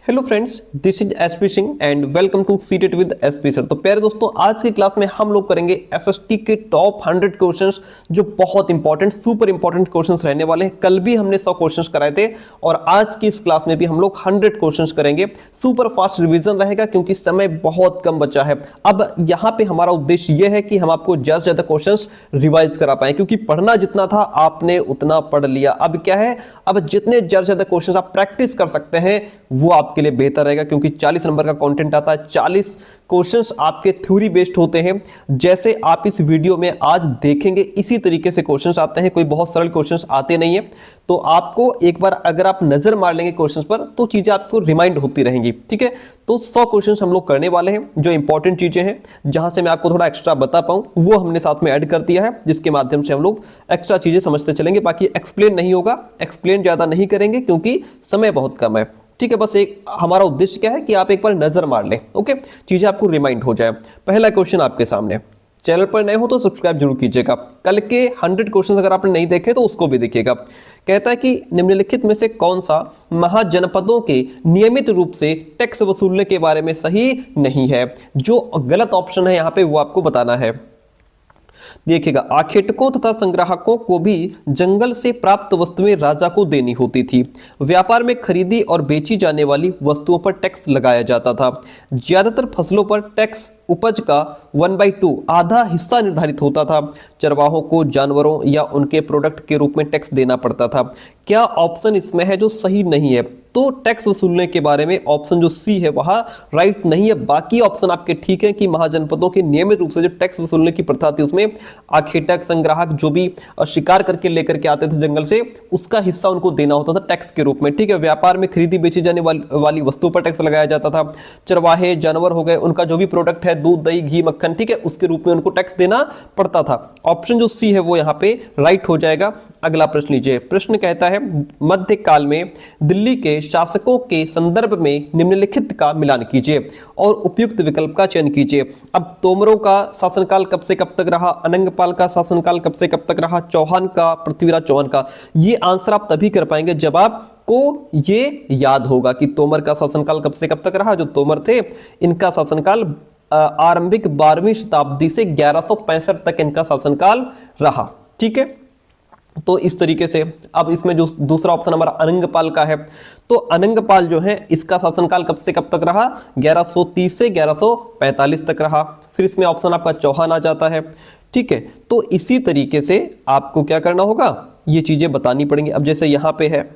Hello friends, this is SP Singh and welcome to CTET with SP sir. तो प्यारे दोस्तों, आज की क्लास में हम लोग करेंगे एसएसटी के टॉप 100 क्वेश्चंस जो बहुत इंपॉर्टेंट, सुपर इंपॉर्टेंट क्वेश्चंस रहने वाले हैं। कल भी हमने 100 क्वेश्चंस कराए थे और आज की इस क्लास में भी हम लोग 100 क्वेश्चंस करेंगे। सुपर फास्ट रिवीजन रहेगा क्योंकि समय बहुत कम बचा है। अब यहाँ पे हमारा उद्देश्य यह है कि हम आपको ज्यादा से ज्यादा क्वेश्चंस रिवाइज करा पाए, क्योंकि पढ़ना जितना था आपने उतना पढ़ लिया। अब क्या है, अब जितने ज्यादा से ज्यादा क्वेश्चंस आप प्रैक्टिस कर सकते हैं वो आपके लिए बेहतर रहेगा, क्योंकि 40 नंबर का कंटेंट आता है। 40 क्वेश्चंस आपके थ्योरी बेस्ड होते हैं। जैसे आप इस वीडियो में आज देखेंगे इसी तरीके से क्वेश्चंस आते हैं, कोई बहुत सरल क्वेश्चंस आते नहीं है। तो आपको एक बार अगर आप नजर मार लेंगे क्वेश्चंस पर तो चीजें आपको रिमाइंड होती रहेंगी। ठीक है, तो 100 क्वेश्चंस हम लोग करने वाले हैं। जो इंपॉर्टेंट चीजें हैं, जहां से मैं आपको थोड़ा एक्स्ट्रा बता पाऊं, वो हमने साथ में ऐड कर दिया है, जिसके माध्यम से हम लोग एक्स्ट्रा चीजें समझते चलेंगे। बाकी एक्सप्लेन नहीं होगा, एक्सप्लेन ज्यादा नहीं करेंगे क्योंकि समय बहुत कम है। ठीक है, बस एक हमारा उद्देश्य क्या है कि आप एक बार नजर मार लें, ओके, चीजें आपको रिमाइंड हो जाए। पहला क्वेश्चन आपके सामने। चैनल पर नए हो तो सब्सक्राइब जरूर कीजिएगा। कल के 100 क्वेश्चन अगर आपने नहीं देखे तो उसको भी देखिएगा। कहता है कि निम्नलिखित में से कौन सा महाजनपदों के नियमित रूप से टैक्स वसूलने के बारे में सही नहीं है। जो गलत ऑप्शन है यहाँ पे वो आपको बताना है। देखिएगा, आखेटकों तथा संग्राहकों को भी जंगल से प्राप्त वस्तुएं राजा को देनी होती थी। व्यापार में खरीदी और बेची जाने वाली वस्तुओं पर टैक्स लगाया जाता था। ज्यादातर फसलों पर टैक्स उपज का 1/2 आधा हिस्सा निर्धारित होता था। चरवाहों को जानवरों या उनके प्रोडक्ट के रूप में टैक्स देना पड़ता था। क्या ऑप्शन इसमें है जो सही नहीं है? तो टैक्स वसूलने के बारे में ऑप्शन जो सी है वहां राइट नहीं है। बाकी ऑप्शन आपके ठीक है कि महाजनपदों के नियमित रूप से जो टैक्स वसूलने की प्रथा थी उसमें आखेटक संग्राहक जो भी शिकार करके लेकर के आते थे जंगल से, उसका हिस्सा उनको देना होता था टैक्स के रूप में। ठीक है, व्यापार में खरीदी बेची जाने वाली वस्तुओं पर टैक्स लगाया जाता था। चरवाहे जानवर हो गए, उनका जो भी प्रोडक्ट है, दूध दही घी मक्खन, ठीक है, उसके रूप में उनको टैक्स देना पड़ता था। ऑप्शन जो सी है वो यहाँ पे राइट हो जाएगा। अगला प्रश्न लीजिए। प्रश्न कहता है, मध्यकाल में दिल्ली के शासकों के संदर्भ में निम्नलिखित का मिलान कीजिए और उपयुक्त विकल्प का चयन कीजिए। अब तोमरों का शासनकाल कब से कब तक रहा, अनंगपाल का शासनकाल कब से कब तक रहा, चौहान का, पृथ्वीराज चौहान का, ये आंसर आप तभी कर पाएंगे जब आपको ये याद होगा कि तोमर का शासनकाल कब से कब तक रहा। जो तोमर थे इनका शासनकाल आरंभिक 12वीं शताब्दी से 1165 तक इनका शासनकाल रहा। ठीक है, तो इस तरीके से अब इसमें जो दूसरा ऑप्शन हमारा अनंगपाल का है, तो अनंगपाल जो है इसका शासनकाल कब से कब तक रहा, 1130 से 1145 तक रहा। फिर इसमें ऑप्शन आपका चौहान आ जाता है। ठीक है, तो इसी तरीके से आपको क्या करना होगा, ये चीजें बतानी पड़ेंगी। अब जैसे यहाँ पे है,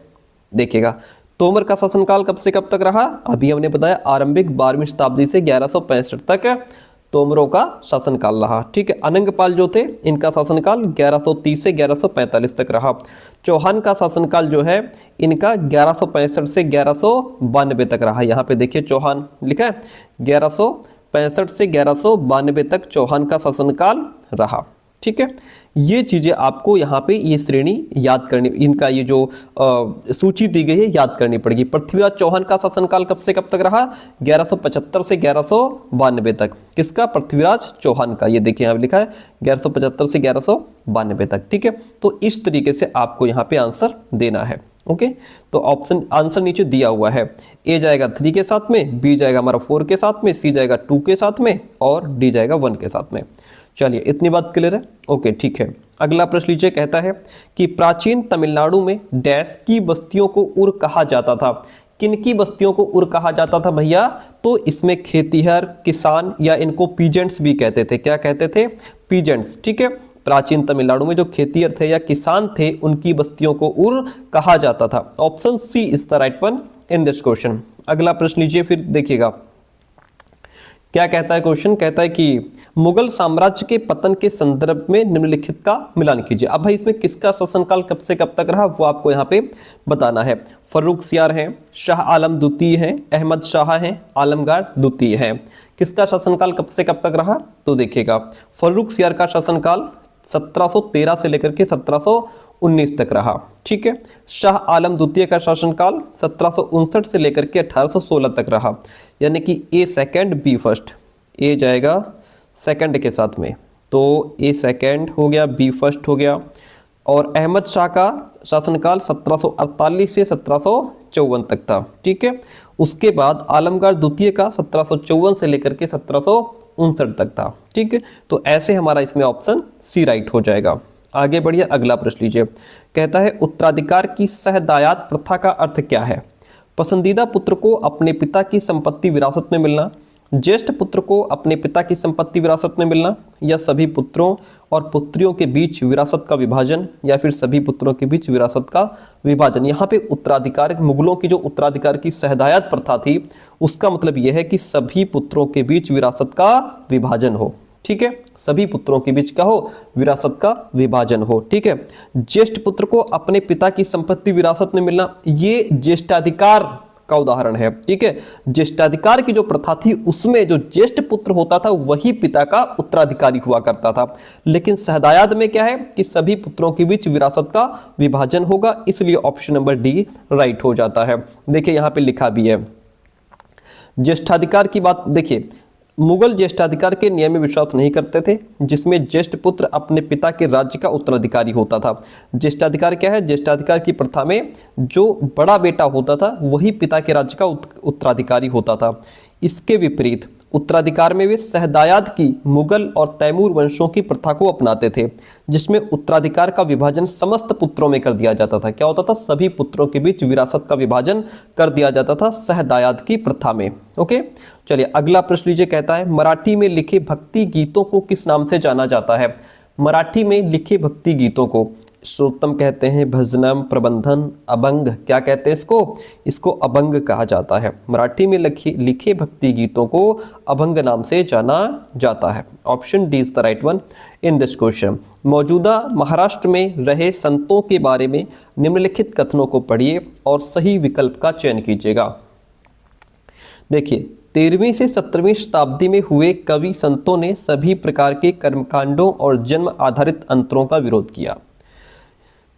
देखिएगा, तोमर का शासनकाल कब से कब तक रहा, अभी हमने बताया आरंभिक 12वीं शताब्दी से 1165 तक तोमरों का शासनकाल रहा। ठीक है, अनंगपाल जो थे इनका शासनकाल 1130 से 1145 तक रहा। चौहान का शासनकाल जो है इनका 1165 से 1192 तक रहा। यहाँ पे देखिए चौहान लिखा है, 1165 से 1192 तक चौहान का शासनकाल रहा। ठीक है, ये चीजें आपको यहाँ पे ये श्रेणी याद करनी, इनका ये जो सूची दी गई है याद करनी पड़ेगी। पृथ्वीराज चौहान का शासनकाल कब से कब तक रहा, 1175 से 1192 तक। किसका? पृथ्वीराज चौहान का। ये देखिए यहाँ लिखा है 1175 से 1192 तक। ठीक है, तो इस तरीके से आपको यहाँ पे आंसर देना है। ओके, तो ऑप्शन आंसर नीचे दिया हुआ है। ए जाएगा 3 के साथ में, बी जाएगा हमारा 4 के साथ में, सी जाएगा 2 के साथ में और डी जाएगा 1 के साथ में। चलिए, इतनी बात क्लियर है? ओके, ठीक है। अगला प्रश्न लीजिए। कहता है कि प्राचीन तमिलनाडु में डैश की बस्तियों को उर कहा जाता था। किन की बस्तियों को उर कहा जाता था भैया? तो इसमें खेतीहर, किसान या इनको पीजेंट्स भी कहते थे। क्या कहते थे? पीजेंट्स। ठीक है, प्राचीन तमिलनाडु में जो खेतीहर थे या किसान थे उनकी बस्तियों को उर कहा जाता था। Option C is the right one in this question. अगला प्रश्न लीजिए, फिर देखिएगा क्या कहता है क्वेश्चन। कहता है कि मुगल साम्राज्य के पतन के संदर्भ में निम्नलिखित का मिलान कीजिए। अब भाई इसमें किसका शासनकाल कब से कब तक रहा वो आपको यहाँ पे बताना है। फर्रुख सियार हैं, शाह आलम द्वितीय हैं, अहमद शाह हैं, आलमगीर द्वितीय हैं। किसका शासनकाल कब से कब तक रहा? तो देखिएगा, फर्रुख सियार का शासनकाल 1713 से लेकर के 1719 तक रहा। ठीक है, शाह आलम द्वितीय का शासनकाल 1759 से लेकर के 1816 तक रहा। यानी कि ए सेकंड बी फर्स्ट, ए जाएगा सेकंड के साथ में, तो ए सेकंड हो गया, बी फर्स्ट हो गया और अहमद शाह का शासनकाल 1748 से 1754 तक था। ठीक है, उसके बाद आलमगीर द्वितीय का 1754 से लेकर के 1759 तक था। ठीक है, तो ऐसे हमारा इसमें ऑप्शन सी राइट हो जाएगा। आगे बढ़िए, अगला प्रश्न लीजिए। कहता है उत्तराधिकार की सहदायात प्रथा का अर्थ क्या है? पसंदीदा पुत्र को अपने पिता की संपत्ति विरासत में मिलना, ज्येष्ठ पुत्र को अपने पिता की संपत्ति विरासत में मिलना, या सभी पुत्रों और पुत्रियों के बीच विरासत का विभाजन, या फिर सभी पुत्रों के बीच विरासत का विभाजन। यहाँ पे उत्तराधिकार, मुगलों की जो उत्तराधिकार की सहदायत प्रथा थी, उसका मतलब यह है कि सभी पुत्रों के बीच विरासत का विभाजन हो। ठीक है, सभी पुत्रों के बीच क्या हो? विरासत का विभाजन हो। ठीक है, ज्येष्ठ पुत्र को अपने पिता की संपत्ति विरासत में मिलना, ये ज्येष्ठाधिकार का उदाहरण है। ठीक है, ज्येष्ठाधिकार की जो प्रथा थी उसमें जो ज्येष्ठ पुत्र होता था वही पिता का उत्तराधिकारी हुआ करता था। लेकिन सहदायात में क्या है कि सभी पुत्रों के बीच विरासत का विभाजन होगा, इसलिए ऑप्शन नंबर डी राइट हो जाता है। देखिए यहां पे लिखा भी है ज्येष्ठाधिकार की बात। देखिए, मुगल ज्येष्ठाधिकार के नियम में विश्वास नहीं करते थे, जिसमें ज्येष्ठ पुत्र अपने पिता के राज्य का उत्तराधिकारी होता था। ज्येष्ठाधिकार क्या है? ज्येष्ठाधिकार की प्रथा में जो बड़ा बेटा होता था वही पिता के राज्य का उत्तराधिकारी होता था। इसके विपरीत उत्तराधिकार में वे सहदायात की मुगल और तैमूर वंशों की प्रथा को अपनाते थे, जिसमें उत्तराधिकार का विभाजन समस्त पुत्रों में कर दिया जाता था। क्या होता था? सभी पुत्रों के बीच विरासत का विभाजन कर दिया जाता था सहदायात की प्रथा में। ओके, चलिए अगला प्रश्न लीजिए। कहता है मराठी में लिखे भक्ति गीतों को किस नाम से जाना जाता है? मराठी में लिखे भक्ति गीतों को श्रोतम कहते हैं, भजनम, प्रबंधन, अभंग, क्या कहते हैं इसको अभंग कहा जाता है। मराठी में लिखे भक्ति गीतों को अभंग नाम से जाना जाता है। Option D is the right one in this question. मौजूदा महाराष्ट्र में रहे संतों के बारे में निम्नलिखित कथनों को पढ़िए और सही विकल्प का चयन कीजिएगा। देखिए, 13वीं से 17वीं शताब्दी में हुए कवि संतों ने सभी प्रकार के कर्मकांडों और जन्म आधारित अंतरों का विरोध किया।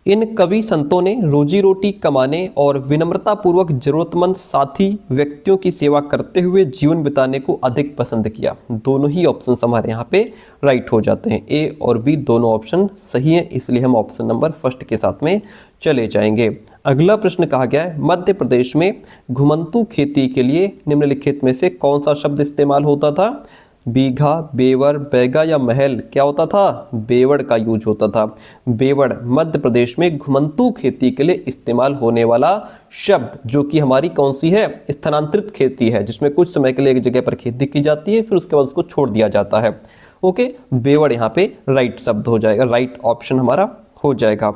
इन कवि संतों ने रोजी रोटी कमाने और विनम्रता पूर्वक जरूरतमंद साथी व्यक्तियों की सेवा करते हुए जीवन बिताने को अधिक पसंद किया। दोनों ही ऑप्शन हमारे यहाँ पे राइट हो जाते हैं। ए और बी दोनों ऑप्शन सही हैं, इसलिए हम ऑप्शन नंबर फर्स्ट के साथ में चले जाएंगे। अगला प्रश्न कहा गया है मध्य प्रदेश में घुमंतू खेती के लिए निम्नलिखित में से कौन सा शब्द इस्तेमाल होता था? बीघा, बेवर, बैगा या महल? क्या होता था? बेवड़ का यूज होता था। बेवड़ मध्य प्रदेश में घुमंतू खेती के लिए इस्तेमाल होने वाला शब्द, जो कि हमारी कौन सी है? स्थानांतरित खेती है, जिसमें कुछ समय के लिए एक जगह पर खेती की जाती है, फिर उसके बाद उसको छोड़ दिया जाता है। ओके, बेवड़ यहाँ पे राइट शब्द हो जाएगा, राइट ऑप्शन हमारा हो जाएगा।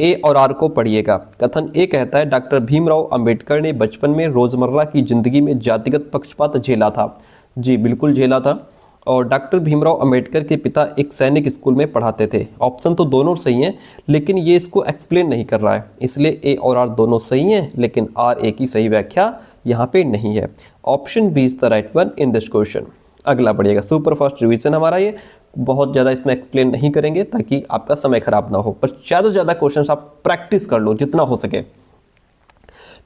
ए और आर को पढ़िएगा। कथन ए कहता है डॉक्टर भीमराव अंबेडकर ने बचपन में रोजमर्रा की जिंदगी में जातिगत पक्षपात झेला था। जी बिल्कुल झेला था। और डॉक्टर भीमराव अंबेडकर के पिता एक सैनिक स्कूल में पढ़ाते थे। ऑप्शन तो दोनों सही हैं, लेकिन ये इसको एक्सप्लेन नहीं कर रहा है, इसलिए ए और आर दोनों सही हैं, लेकिन आर ए की सही व्याख्या यहाँ पे नहीं है। Option B is the right one in this question. अगला पढ़िएगा, सुपर फास्ट रिवीजन हमारा ये, बहुत ज़्यादा इसमें एक्सप्लेन नहीं करेंगे ताकि आपका समय खराब ना हो, पर ज़्यादा से ज़्यादा क्वेश्चन आप प्रैक्टिस कर लो जितना हो सके।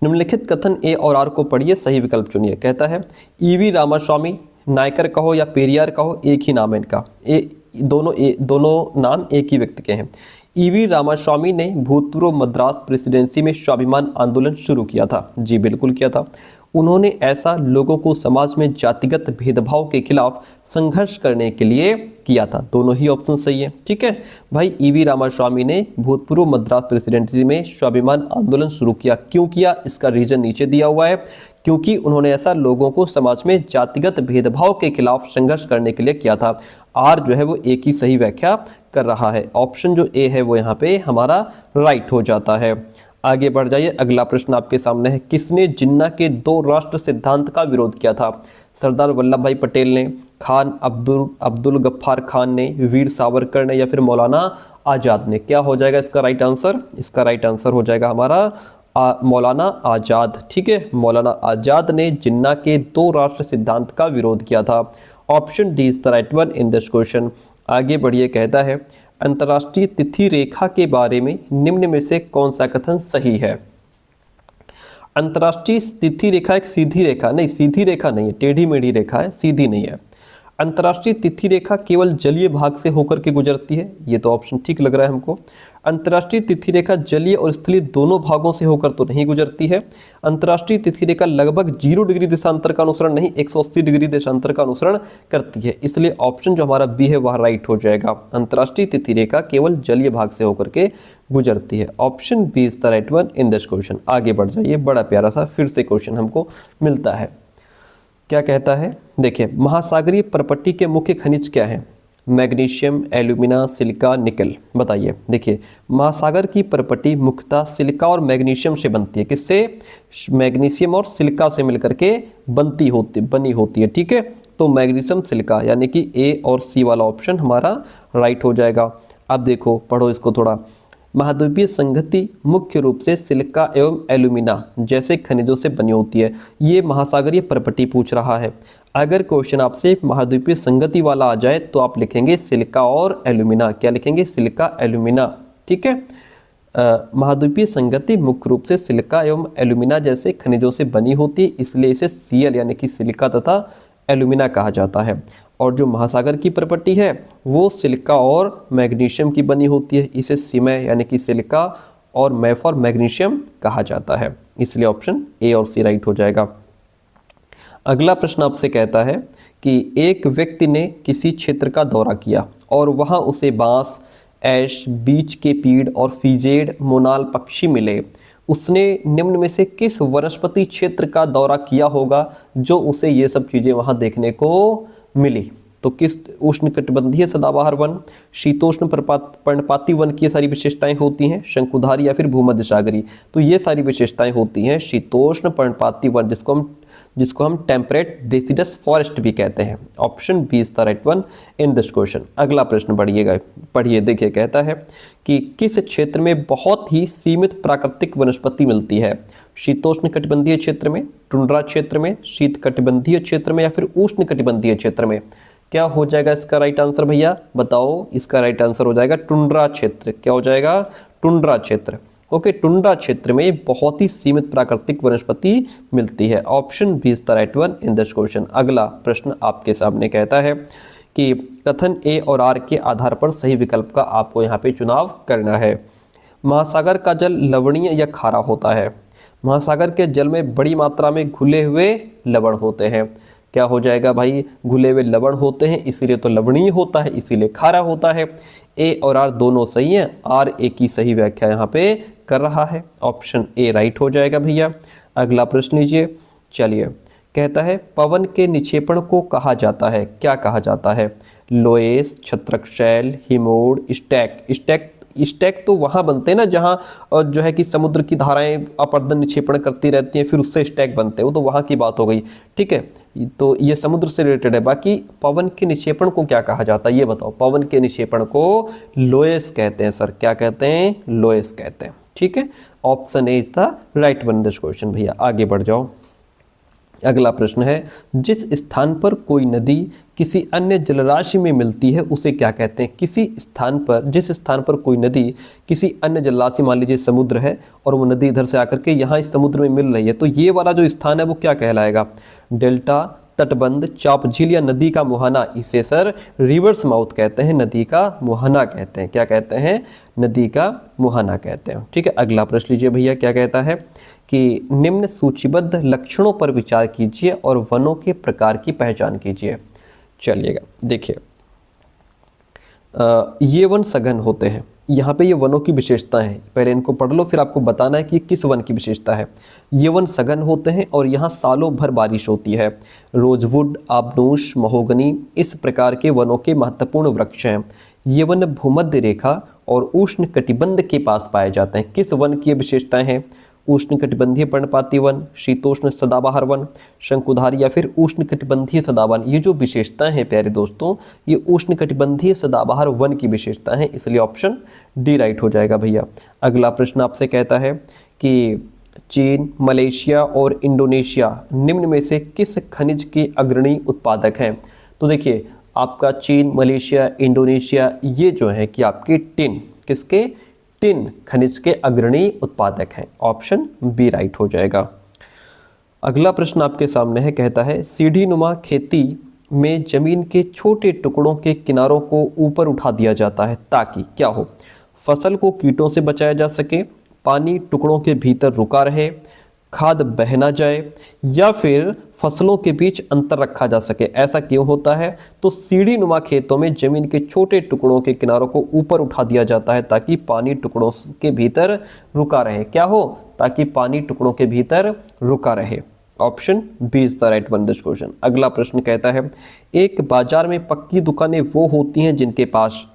निम्नलिखित कथन ए और आर को पढ़िए, सही विकल्प चुनिए। कहता है ईवी रामास्वामी, नायकर कहो या पेरियार कहो, एक ही नाम है इनका। दोनों नाम एक ही व्यक्ति के हैं। ईवी रामास्वामी ने भूतपूर्व मद्रास प्रेसिडेंसी में स्वाभिमान आंदोलन शुरू किया था। जी बिल्कुल किया था। उन्होंने ऐसा लोगों को समाज में जातिगत भेदभाव के खिलाफ संघर्ष करने के लिए किया था। दोनों ही ऑप्शन सही है। ठीक है भाई, ईवी रामास्वामी ने भूतपूर्व मद्रास प्रेसिडेंसी में स्वाभिमान आंदोलन शुरू किया। क्यों किया, इसका रीजन नीचे दिया हुआ है। क्योंकि उन्होंने ऐसा लोगों को समाज में जातिगत भेदभाव के खिलाफ संघर्ष करने के लिए किया था। आर जो है वो एक ही सही व्याख्या कर रहा है। ऑप्शन जो ए है वो यहाँ पे हमारा राइट हो जाता है। आगे बढ़ जाइए, अगला प्रश्न आपके सामने है। किसने जिन्ना के दो राष्ट्र सिद्धांत का विरोध किया था? सरदार वल्लभ भाई पटेल ने, खान अब्दुल गफ्फार खान ने, वीर सावरकर ने, या फिर मौलाना आज़ाद ने? क्या हो जाएगा इसका राइट आंसर? इसका राइट आंसर हो जाएगा हमारा मौलाना आज़ाद। ठीक है, मौलाना आज़ाद ने जिन्ना के दो राष्ट्र सिद्धांत का विरोध किया था। Option D is the right one in this question. आगे बढ़िए, कहता है अंतर्राष्ट्रीय तिथि रेखा के बारे में निम्न में से कौन सा कथन सही है? अंतर्राष्ट्रीय तिथि रेखा एक सीधी रेखा नहीं, सीधी रेखा नहीं है, टेढ़ी मेढ़ी रेखा है, सीधी नहीं है। अंतर्राष्ट्रीय तिथि रेखा केवल जलीय भाग से होकर के गुजरती है, ये तो ऑप्शन ठीक लग रहा है हमको। अंतर्राष्ट्रीय तिथि रेखा जलीय और स्थलीय दोनों भागों से होकर तो नहीं गुजरती है। अंतर्राष्ट्रीय तिथि रेखा लगभग 0 डिग्री देशांतर का अनुसरण नहीं 180 डिग्री देशांतर का अनुसरण करती है, इसलिए ऑप्शन जो हमारा बी है वह राइट हो जाएगा। अंतर्राष्ट्रीय तिथि रेखा केवल जलीय भाग से होकर के गुजरती है। Option B is the right one in this question. आगे बढ़ जाइए, बड़ा प्यारा सा फिर से क्वेश्चन हमको मिलता है। क्या कहता है, देखिए, महासागरीय परपट्टी के मुख्य खनिज क्या है? मैग्नीशियम, एल्यूमिना, सिलिका, निकल। बताइए। देखिए, महासागर की परपट्टी मुख्यतः सिलिका और मैग्नीशियम से बनती है। किससे? मैग्नीशियम और सिलिका से मिलकर के बनी होती है। ठीक है, तो मैग्नीशियम सिलिका यानी कि ए और सी वाला ऑप्शन हमारा राइट हो जाएगा। अब देखो, पढ़ो इसको थोड़ा। महाद्वीपीय संगति मुख्य रूप से सिलिका एवं एल्यूमिना जैसे खनिजों से बनी होती है। ये महासागरीय परपट्टी पूछ रहा है। अगर क्वेश्चन आपसे महाद्वीपीय संगति वाला आ जाए तो आप लिखेंगे सिलिका और एल्यूमिना। क्या लिखेंगे? Silica, alumina. ठीक है, महाद्वीपीय संगति मुख्य रूप से सिलिका एवं एल्यूमिना जैसे खनिजों से बनी होती है, इसलिए इसे सीएल यानी कि सिलिका तथा एल्यूमिना कहा जाता है। और जो महासागर की परपट्टी है वो सिलिका और मैग्नीशियम की बनी होती है, इसे सीमे यानी कि सिलिका और मैफ और मैग्नीशियम कहा जाता है, इसलिए ऑप्शन ए और सी राइट हो जाएगा। अगला प्रश्न आपसे कहता है कि एक व्यक्ति ने किसी क्षेत्र का दौरा किया और वहां उसे बांस, ऐश, बीच के पेड़ और फीजेड, मोनाल पक्षी मिले। उसने निम्न में से किस वनस्पति क्षेत्र का दौरा किया होगा जो उसे ये सब चीज़ें वहाँ देखने को मिली? तो किस उष्णकटिबंधीय सदाबहार वन, शीतोष्ण पर्णपाती वन की ये सारी विशेषताएं होती हैं, शंकुधारी या फिर भूमध्य सागरी। तो ये सारी विशेषताएं होती हैं शीतोष्ण पर्णपाती वन, जिसको हम टेम्परेट डेसिडस फॉरेस्ट भी कहते हैं। Option B is the right one in this question. अगला प्रश्न पढ़िए। देखिए, कहता है कि किस क्षेत्र में बहुत ही सीमित प्राकृतिक वनस्पति मिलती है? शीतोष्ण कटिबंधीय क्षेत्र में, टुंड्रा क्षेत्र में, शीत कटिबंधीय क्षेत्र में या फिर उष्ण कटिबंधीय क्षेत्र में? क्या हो जाएगा इसका राइट आंसर भैया? बताओ। इसका राइट आंसर हो जाएगा टुंड्रा क्षेत्र। क्या हो जाएगा? टुंड्रा क्षेत्र। ओके, टुंड्रा क्षेत्र में बहुत ही सीमित प्राकृतिक वनस्पति मिलती है। Option B is the right one in this question. अगला प्रश्न आपके सामने कहता है कि कथन ए और आर के आधार पर सही विकल्प का आपको यहाँ पे चुनाव करना है। महासागर का जल लवणीय या खारा होता है? महासागर के जल में बड़ी मात्रा में घुले हुए लवण होते हैं। क्या हो जाएगा भाई? घुले हुए लवण होते हैं, इसीलिए तो लवणीय होता है, इसीलिए खारा होता है। ए और आर दोनों सही हैं, आर ए की सही व्याख्या यहाँ पे कर रहा है। ऑप्शन ए राइट हो जाएगा भैया। अगला प्रश्न लीजिए। चलिए, कहता है पवन के निक्षेपण को कहा जाता है? क्या कहा जाता है? लोएस, छत्रक शैल, हिमोड, स्टैक। स्टैक तो वहाँ बनते हैं ना जहाँ जो है कि समुद्र की धाराएं अपरदन निक्षेपण करती रहती हैं, फिर उससे स्टैक बनते हैं, वो तो वहाँ की बात हो गई। ठीक है, तो ये समुद्र से रिलेटेड है। बाकी पवन के निक्षेपण को क्या कहा जाता है ये बताओ? पवन के निक्षेपण को लोएस कहते हैं सर। क्या कहते हैं? लोएस कहते हैं। ठीक है, option A is the right one this question. भैया आगे बढ़ जाओ। अगला प्रश्न है, जिस स्थान पर कोई नदी किसी अन्य जलराशि में मिलती है उसे क्या कहते हैं? जिस स्थान पर कोई नदी किसी अन्य जलराशि, मान लीजिए समुद्र है और वो नदी इधर से आकर के यहाँ इस समुद्र में मिल रही है, तो ये वाला जो स्थान है वो क्या कहलाएगा? डेल्टा, तटबंध, चाप झील या नदी का मुहाना? इसे सर रिवर्स माउथ कहते हैं, नदी का मुहाना कहते हैं। क्या कहते हैं? नदी का मुहाना कहते हैं। ठीक है, अगला प्रश्न लीजिए भैया। क्या कहता है कि निम्न सूचीबद्ध लक्षणों पर विचार कीजिए और वनों के प्रकार की पहचान कीजिए। चलिएगा, देखिए, ये वन सघन होते हैं। यहाँ पे ये वनों की विशेषताएं हैं, पहले इनको पढ़ लो, फिर आपको बताना है कि किस वन की विशेषता है। ये वन सघन होते हैं और यहाँ सालों भर बारिश होती है। रोजवुड, आबनूस, महोगनी इस प्रकार के वनों के महत्वपूर्ण वृक्ष हैं। ये वन भूमध्य रेखा और उष्ण कटिबंध के पास पाए जाते हैं। किस वन की विशेषताएं हैं? उष्ण कटिबंधीय पर्णपाती वन, शीतोष्ण सदाबहार वन, शंकुधारी या फिर उष्ण कटिबंधीय सदाबहार। ये जो विशेषताएं हैं प्यारे दोस्तों, ये उष्ण कटिबंधीय सदाबहार वन की विशेषता है, इसलिए ऑप्शन डी राइट हो जाएगा भैया। अगला प्रश्न आपसे कहता है कि चीन, मलेशिया और इंडोनेशिया निम्न में से किस खनिज के अग्रणी उत्पादक हैं? तो देखिए, आपका चीन, मलेशिया, इंडोनेशिया ये जो है कि आपके टिन खनिज के अग्रणी उत्पादक हैं। ऑप्शन बी राइट हो जाएगा। अगला प्रश्न आपके सामने है, कहता है सीढ़ी नुमा खेती में जमीन के छोटे टुकड़ों के किनारों को ऊपर उठा दिया जाता है ताकि क्या हो? फसल को कीटों से बचाया जा सके, पानी टुकड़ों के भीतर रुका रहे, खाद बह ना जाए, या फिर फसलों के बीच अंतर रखा जा सके। ऐसा क्यों होता है? तो सीढ़ी नुमा खेतों में जमीन के छोटे टुकड़ों के किनारों को ऊपर उठा दिया जाता है ताकि पानी टुकड़ों के भीतर रुका रहे। क्या हो? ताकि पानी टुकड़ों के भीतर रुका रहे। Option B is the right one this question. अगला प्रश्न कहता है, एक बाजार में पक्की दुकानें वो होती हैं जिनके पास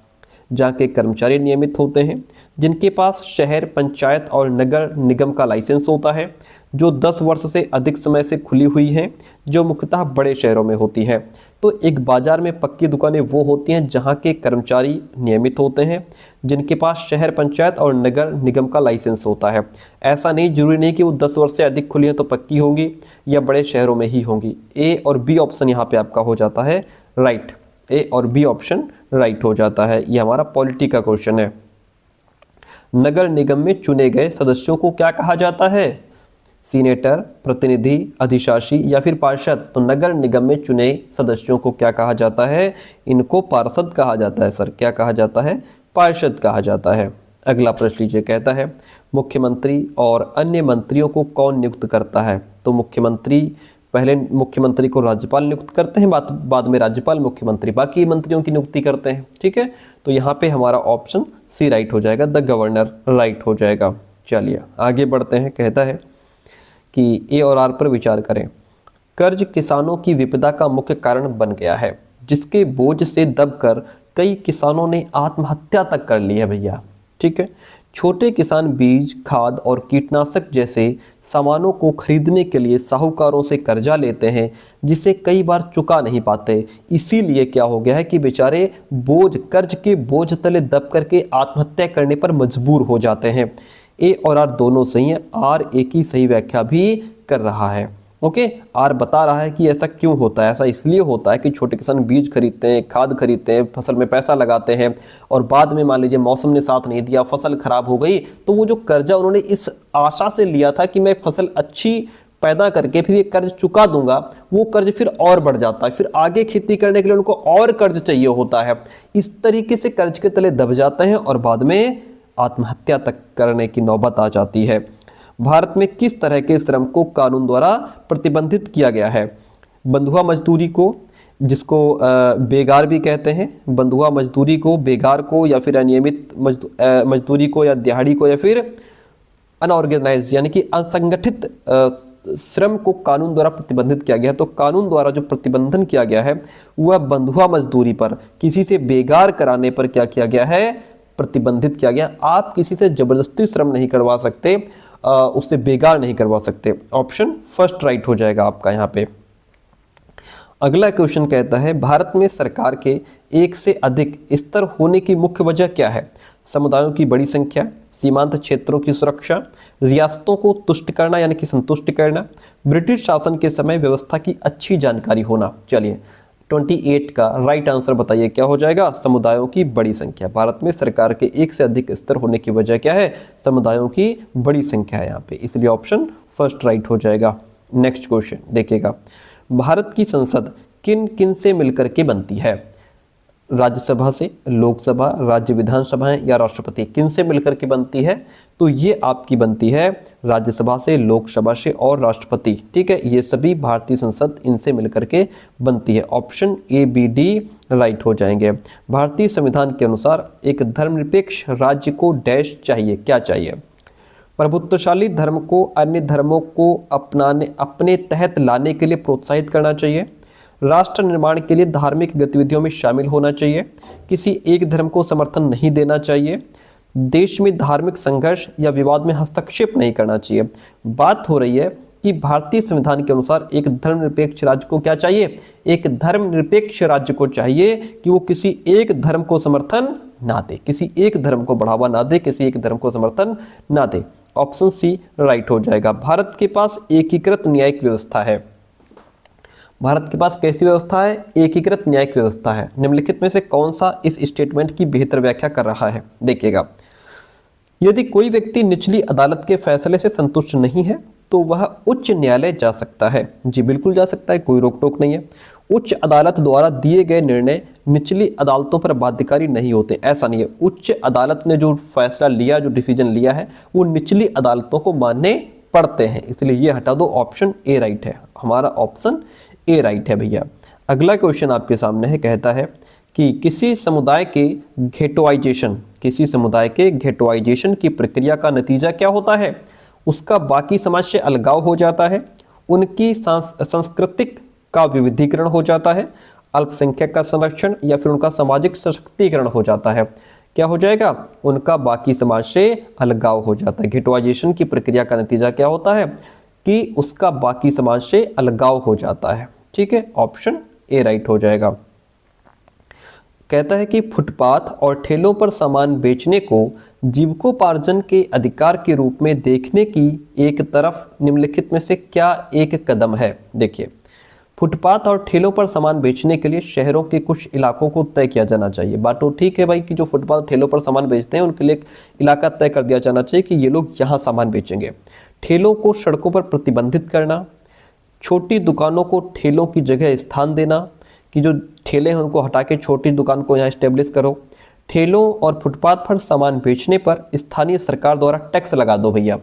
जहाँ के कर्मचारी नियमित होते हैं, जिनके पास शहर, पंचायत और नगर निगम का लाइसेंस होता है, जो 10 वर्ष से अधिक समय से खुली हुई हैं, जो मुख्यतः बड़े शहरों में होती हैं। तो एक बाजार में पक्की दुकानें वो होती हैं जहाँ के कर्मचारी नियमित होते हैं, जिनके पास शहर, पंचायत और नगर निगम का लाइसेंस होता है। ऐसा नहीं, जरूरी नहीं कि वो 10 वर्ष से अधिक खुली हैं तो पक्की होंगी या बड़े शहरों में ही होंगी। ए और बी ऑप्शन यहाँ पे आपका हो जाता है राइट। ए और बी ऑप्शन राइट हो जाता है। ये हमारा पॉलिटी का क्वेश्चन है। नगर निगम में चुने गए सदस्यों को क्या कहा जाता है? सीनेटर, प्रतिनिधि, अधिशासी या फिर पार्षद। तो नगर निगम में चुने सदस्यों को क्या कहा जाता है? इनको पार्षद कहा जाता है सर। क्या कहा जाता है? पार्षद कहा जाता है। अगला प्रश्न लीजिए, कहता है मुख्यमंत्री और अन्य मंत्रियों को कौन नियुक्त करता है? तो मुख्यमंत्री, पहले मुख्यमंत्री को राज्यपाल नियुक्त करते हैं, बाद में राज्यपाल मुख्यमंत्री बाकी मंत्रियों की नियुक्ति करते हैं। ठीक है, तो यहाँ पे हमारा ऑप्शन सी राइट हो जाएगा, द गवर्नर राइट हो जाएगा। चलिए आगे बढ़ते हैं। कहता है कि ए और आर पर विचार करें। कर्ज किसानों की विपदा का मुख्य कारण बन गया है, जिसके बोझ से दबकर कई किसानों ने आत्महत्या तक कर ली है भैया। ठीक है, छोटे किसान बीज, खाद और कीटनाशक जैसे सामानों को खरीदने के लिए साहूकारों से कर्जा लेते हैं, जिसे कई बार चुका नहीं पाते। इसीलिए क्या हो गया है कि बेचारे कर्ज के बोझ तले दब करके आत्महत्या करने पर मजबूर हो जाते हैं। ए और आर दोनों सही हैं। आर ए की सही व्याख्या भी कर रहा है। ओके, आर बता रहा है कि ऐसा क्यों होता है। ऐसा इसलिए होता है कि छोटे किसान बीज खरीदते हैं, खाद खरीदते हैं, फसल में पैसा लगाते हैं और बाद में मान लीजिए मौसम ने साथ नहीं दिया, फसल खराब हो गई, तो वो जो कर्जा उन्होंने इस आशा से लिया था कि मैं फसल अच्छी पैदा करके फिर ये कर्ज चुका दूंगा, वो कर्ज फिर और बढ़ जाता है। फिर आगे खेती करने के लिए उनको और कर्ज चाहिए होता है। इस तरीके से कर्ज के तले दब जाते हैं और बाद में आत्महत्या तक करने की नौबत आ जाती है। भारत में किस तरह के श्रम को कानून द्वारा प्रतिबंधित किया गया है? बंधुआ मजदूरी को, जिसको बेगार भी कहते हैं, बंधुआ मजदूरी को, बेगार को, या फिर अनियमित मजदूरी को, या दिहाड़ी को, या फिर अनऑर्गेनाइज यानी कि असंगठित श्रम को कानून द्वारा प्रतिबंधित किया गया है। तो कानून द्वारा जो प्रतिबंधन किया गया है वह बंधुआ मजदूरी पर, किसी से बेगार कराने पर क्या किया गया है? प्रतिबंधित किया गया। आप किसी से जबरदस्ती श्रम नहीं करवा सकते, उससे बेगार नहीं करवा सकते। ऑप्शन फर्स्ट राइट हो जाएगा आपका यहाँ पे। अगला क्वेश्चन कहता है भारत में सरकार के एक से अधिक स्तर होने की मुख्य वजह क्या है? समुदायों की बड़ी संख्या, सीमांत क्षेत्रों की सुरक्षा, रियासतों को तुष्ट करना यानी कि संतुष्ट करना, ब्रिटिश शासन के समय व्यवस्था की अच्छी जानकारी होना। चलिए 28 का राइट आंसर बताइए क्या हो जाएगा? समुदायों की बड़ी संख्या। भारत में सरकार के एक से अधिक स्तर होने की वजह क्या है? समुदायों की बड़ी संख्या है यहाँ पे, इसलिए ऑप्शन फर्स्ट राइट हो जाएगा। नेक्स्ट क्वेश्चन देखिएगा, भारत की संसद किन किन से मिलकर के बनती है? राज्यसभा से, लोकसभा, राज्य विधानसभाएं या राष्ट्रपति, किन से मिलकर के बनती है? तो ये आपकी बनती है राज्यसभा से, लोकसभा से और राष्ट्रपति। ठीक है, ये सभी भारतीय संसद इनसे मिलकर के बनती है। Option A, B, D right हो जाएंगे। भारतीय संविधान के अनुसार एक धर्मनिरपेक्ष राज्य को डैश चाहिए, क्या चाहिए? प्रभुत्वशाली धर्म को अन्य धर्मों को अपने तहत लाने के लिए प्रोत्साहित करना चाहिए, राष्ट्र निर्माण के लिए धार्मिक गतिविधियों में शामिल होना चाहिए, किसी एक धर्म को समर्थन नहीं देना चाहिए, देश में धार्मिक संघर्ष या विवाद में हस्तक्षेप नहीं करना चाहिए। बात हो रही है कि भारतीय संविधान के अनुसार एक धर्मनिरपेक्ष राज्य को क्या चाहिए? एक धर्मनिरपेक्ष राज्य को चाहिए कि वो किसी एक धर्म को समर्थन ना दे, किसी एक धर्म को बढ़ावा ना दे, किसी एक धर्म को समर्थन ना दे। ऑप्शन सी राइट हो जाएगा। भारत के पास एकीकृत न्यायिक व्यवस्था है। भारत के पास कैसी व्यवस्था है? एकीकृत न्यायिक व्यवस्था है। निम्नलिखित में से कौन सा इस स्टेटमेंट की बेहतर व्याख्या कर रहा है? देखिएगा, यदि कोई व्यक्ति निचली अदालत के फैसले से संतुष्ट नहीं है तो वह उच्च न्यायालय जा सकता है। जी बिल्कुल जा सकता है, कोई रोक टोक नहीं है। उच्च अदालत द्वारा दिए गए निर्णय निचली अदालतों पर बाध्यकारी नहीं होते, ऐसा नहीं है। उच्च अदालत ने जो फैसला लिया, जो डिसीजन लिया है, वो निचली अदालतों को मानने पड़ते हैं, इसलिए ये हटा दो। ऑप्शन ए राइट है, हमारा ऑप्शन ए राइट है भैया। अगला क्वेश्चन आपके सामने है, कहता है कि किसी समुदाय के घेटोइजेशन की प्रक्रिया का नतीजा क्या होता है? उसका बाकी समाज से अलगाव हो जाता है, उनकी सांस्कृतिक का विविधीकरण हो जाता है, अल्पसंख्यक का संरक्षण, या फिर उनका सामाजिक सशक्तिकरण हो जाता है। क्या हो जाएगा? उनका बाकी समाज से अलगाव हो जाता है। घेटोइजेशन की प्रक्रिया का नतीजा क्या होता है कि उसका बाकी समाज से अलगाव हो जाता है। ठीक है, ऑप्शन ए राइट हो जाएगा। कहता है कि फुटपाथ और ठेलों पर सामान बेचने को जीविकोपार्जन के अधिकार के रूप में देखने की एक तरफ निम्नलिखित में से क्या एक कदम है? देखिए, फुटपाथ और ठेलों पर सामान बेचने के लिए शहरों के कुछ इलाकों को तय किया जाना चाहिए। बात तो ठीक है भाई कि जो फुटपाथ ठेलों पर सामान बेचते हैं उनके लिए एक इलाका तय कर दिया जाना चाहिए कि ये लोग यहाँ सामान बेचेंगे। ठेलों को सड़कों पर प्रतिबंधित करना, छोटी दुकानों को ठेलों की जगह स्थान देना, कि जो ठेले हैं उनको हटा के छोटी दुकान को यहाँ स्टेब्लिश करो। ठेलों और फुटपाथ पर सामान बेचने पर स्थानीय सरकार द्वारा टैक्स लगा दो भैया।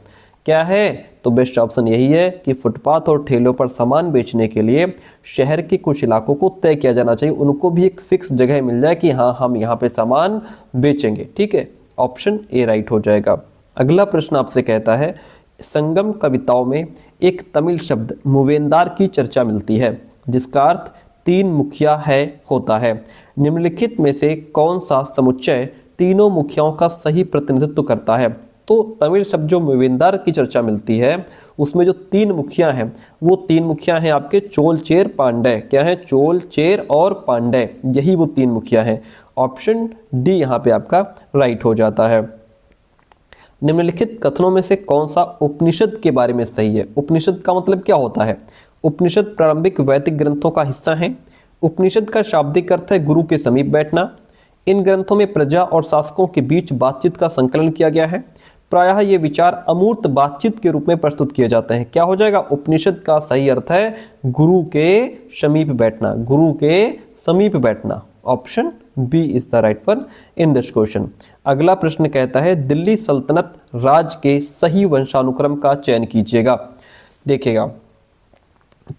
क्या है? तो बेस्ट ऑप्शन यही है कि फुटपाथ और ठेलों पर सामान बेचने के लिए शहर के कुछ इलाकों को तय किया जाना चाहिए, उनको भी एक फिक्स जगह मिल जाए कि हाँ हम यहाँ पे सामान बेचेंगे। ठीक है, ऑप्शन ए राइट हो जाएगा। अगला प्रश्न आपसे कहता है, संगम कविताओं में एक तमिल शब्द मुवेंदार की चर्चा मिलती है जिसका अर्थ तीन मुखिया है होता है। निम्नलिखित में से कौन सा समुच्चय तीनों मुखियाओं का सही प्रतिनिधित्व करता है? तो तमिल शब्द जो मुवेंदार की चर्चा मिलती है उसमें जो तीन मुखिया हैं वो तीन मुखिया हैं आपके चोल, चेर, पांड्य। क्या है? चोल, चेर और पांड्य, यही वो तीन मुखिया हैं। ऑप्शन डी यहाँ पे आपका राइट हो जाता है। निम्नलिखित कथनों में से कौन सा उपनिषद के बारे में सही है? उपनिषद का मतलब क्या होता है? उपनिषद प्रारंभिक वैदिक ग्रंथों का हिस्सा हैं। उपनिषद का शाब्दिक अर्थ है गुरु के समीप बैठना। इन ग्रंथों में प्रजा और शासकों के बीच बातचीत का संकलन किया गया है। प्रायः ये विचार अमूर्त बातचीत के रूप में प्रस्तुत किए जाते हैं। क्या हो जाएगा? उपनिषद का सही अर्थ है गुरु के समीप बैठना, गुरु के समीप बैठना। Option B is the right one in this question. अगला प्रश्न कहता है, दिल्ली सल्तनत राज के सही वंशानुक्रम का चयन कीजिएगा। देखिएगा,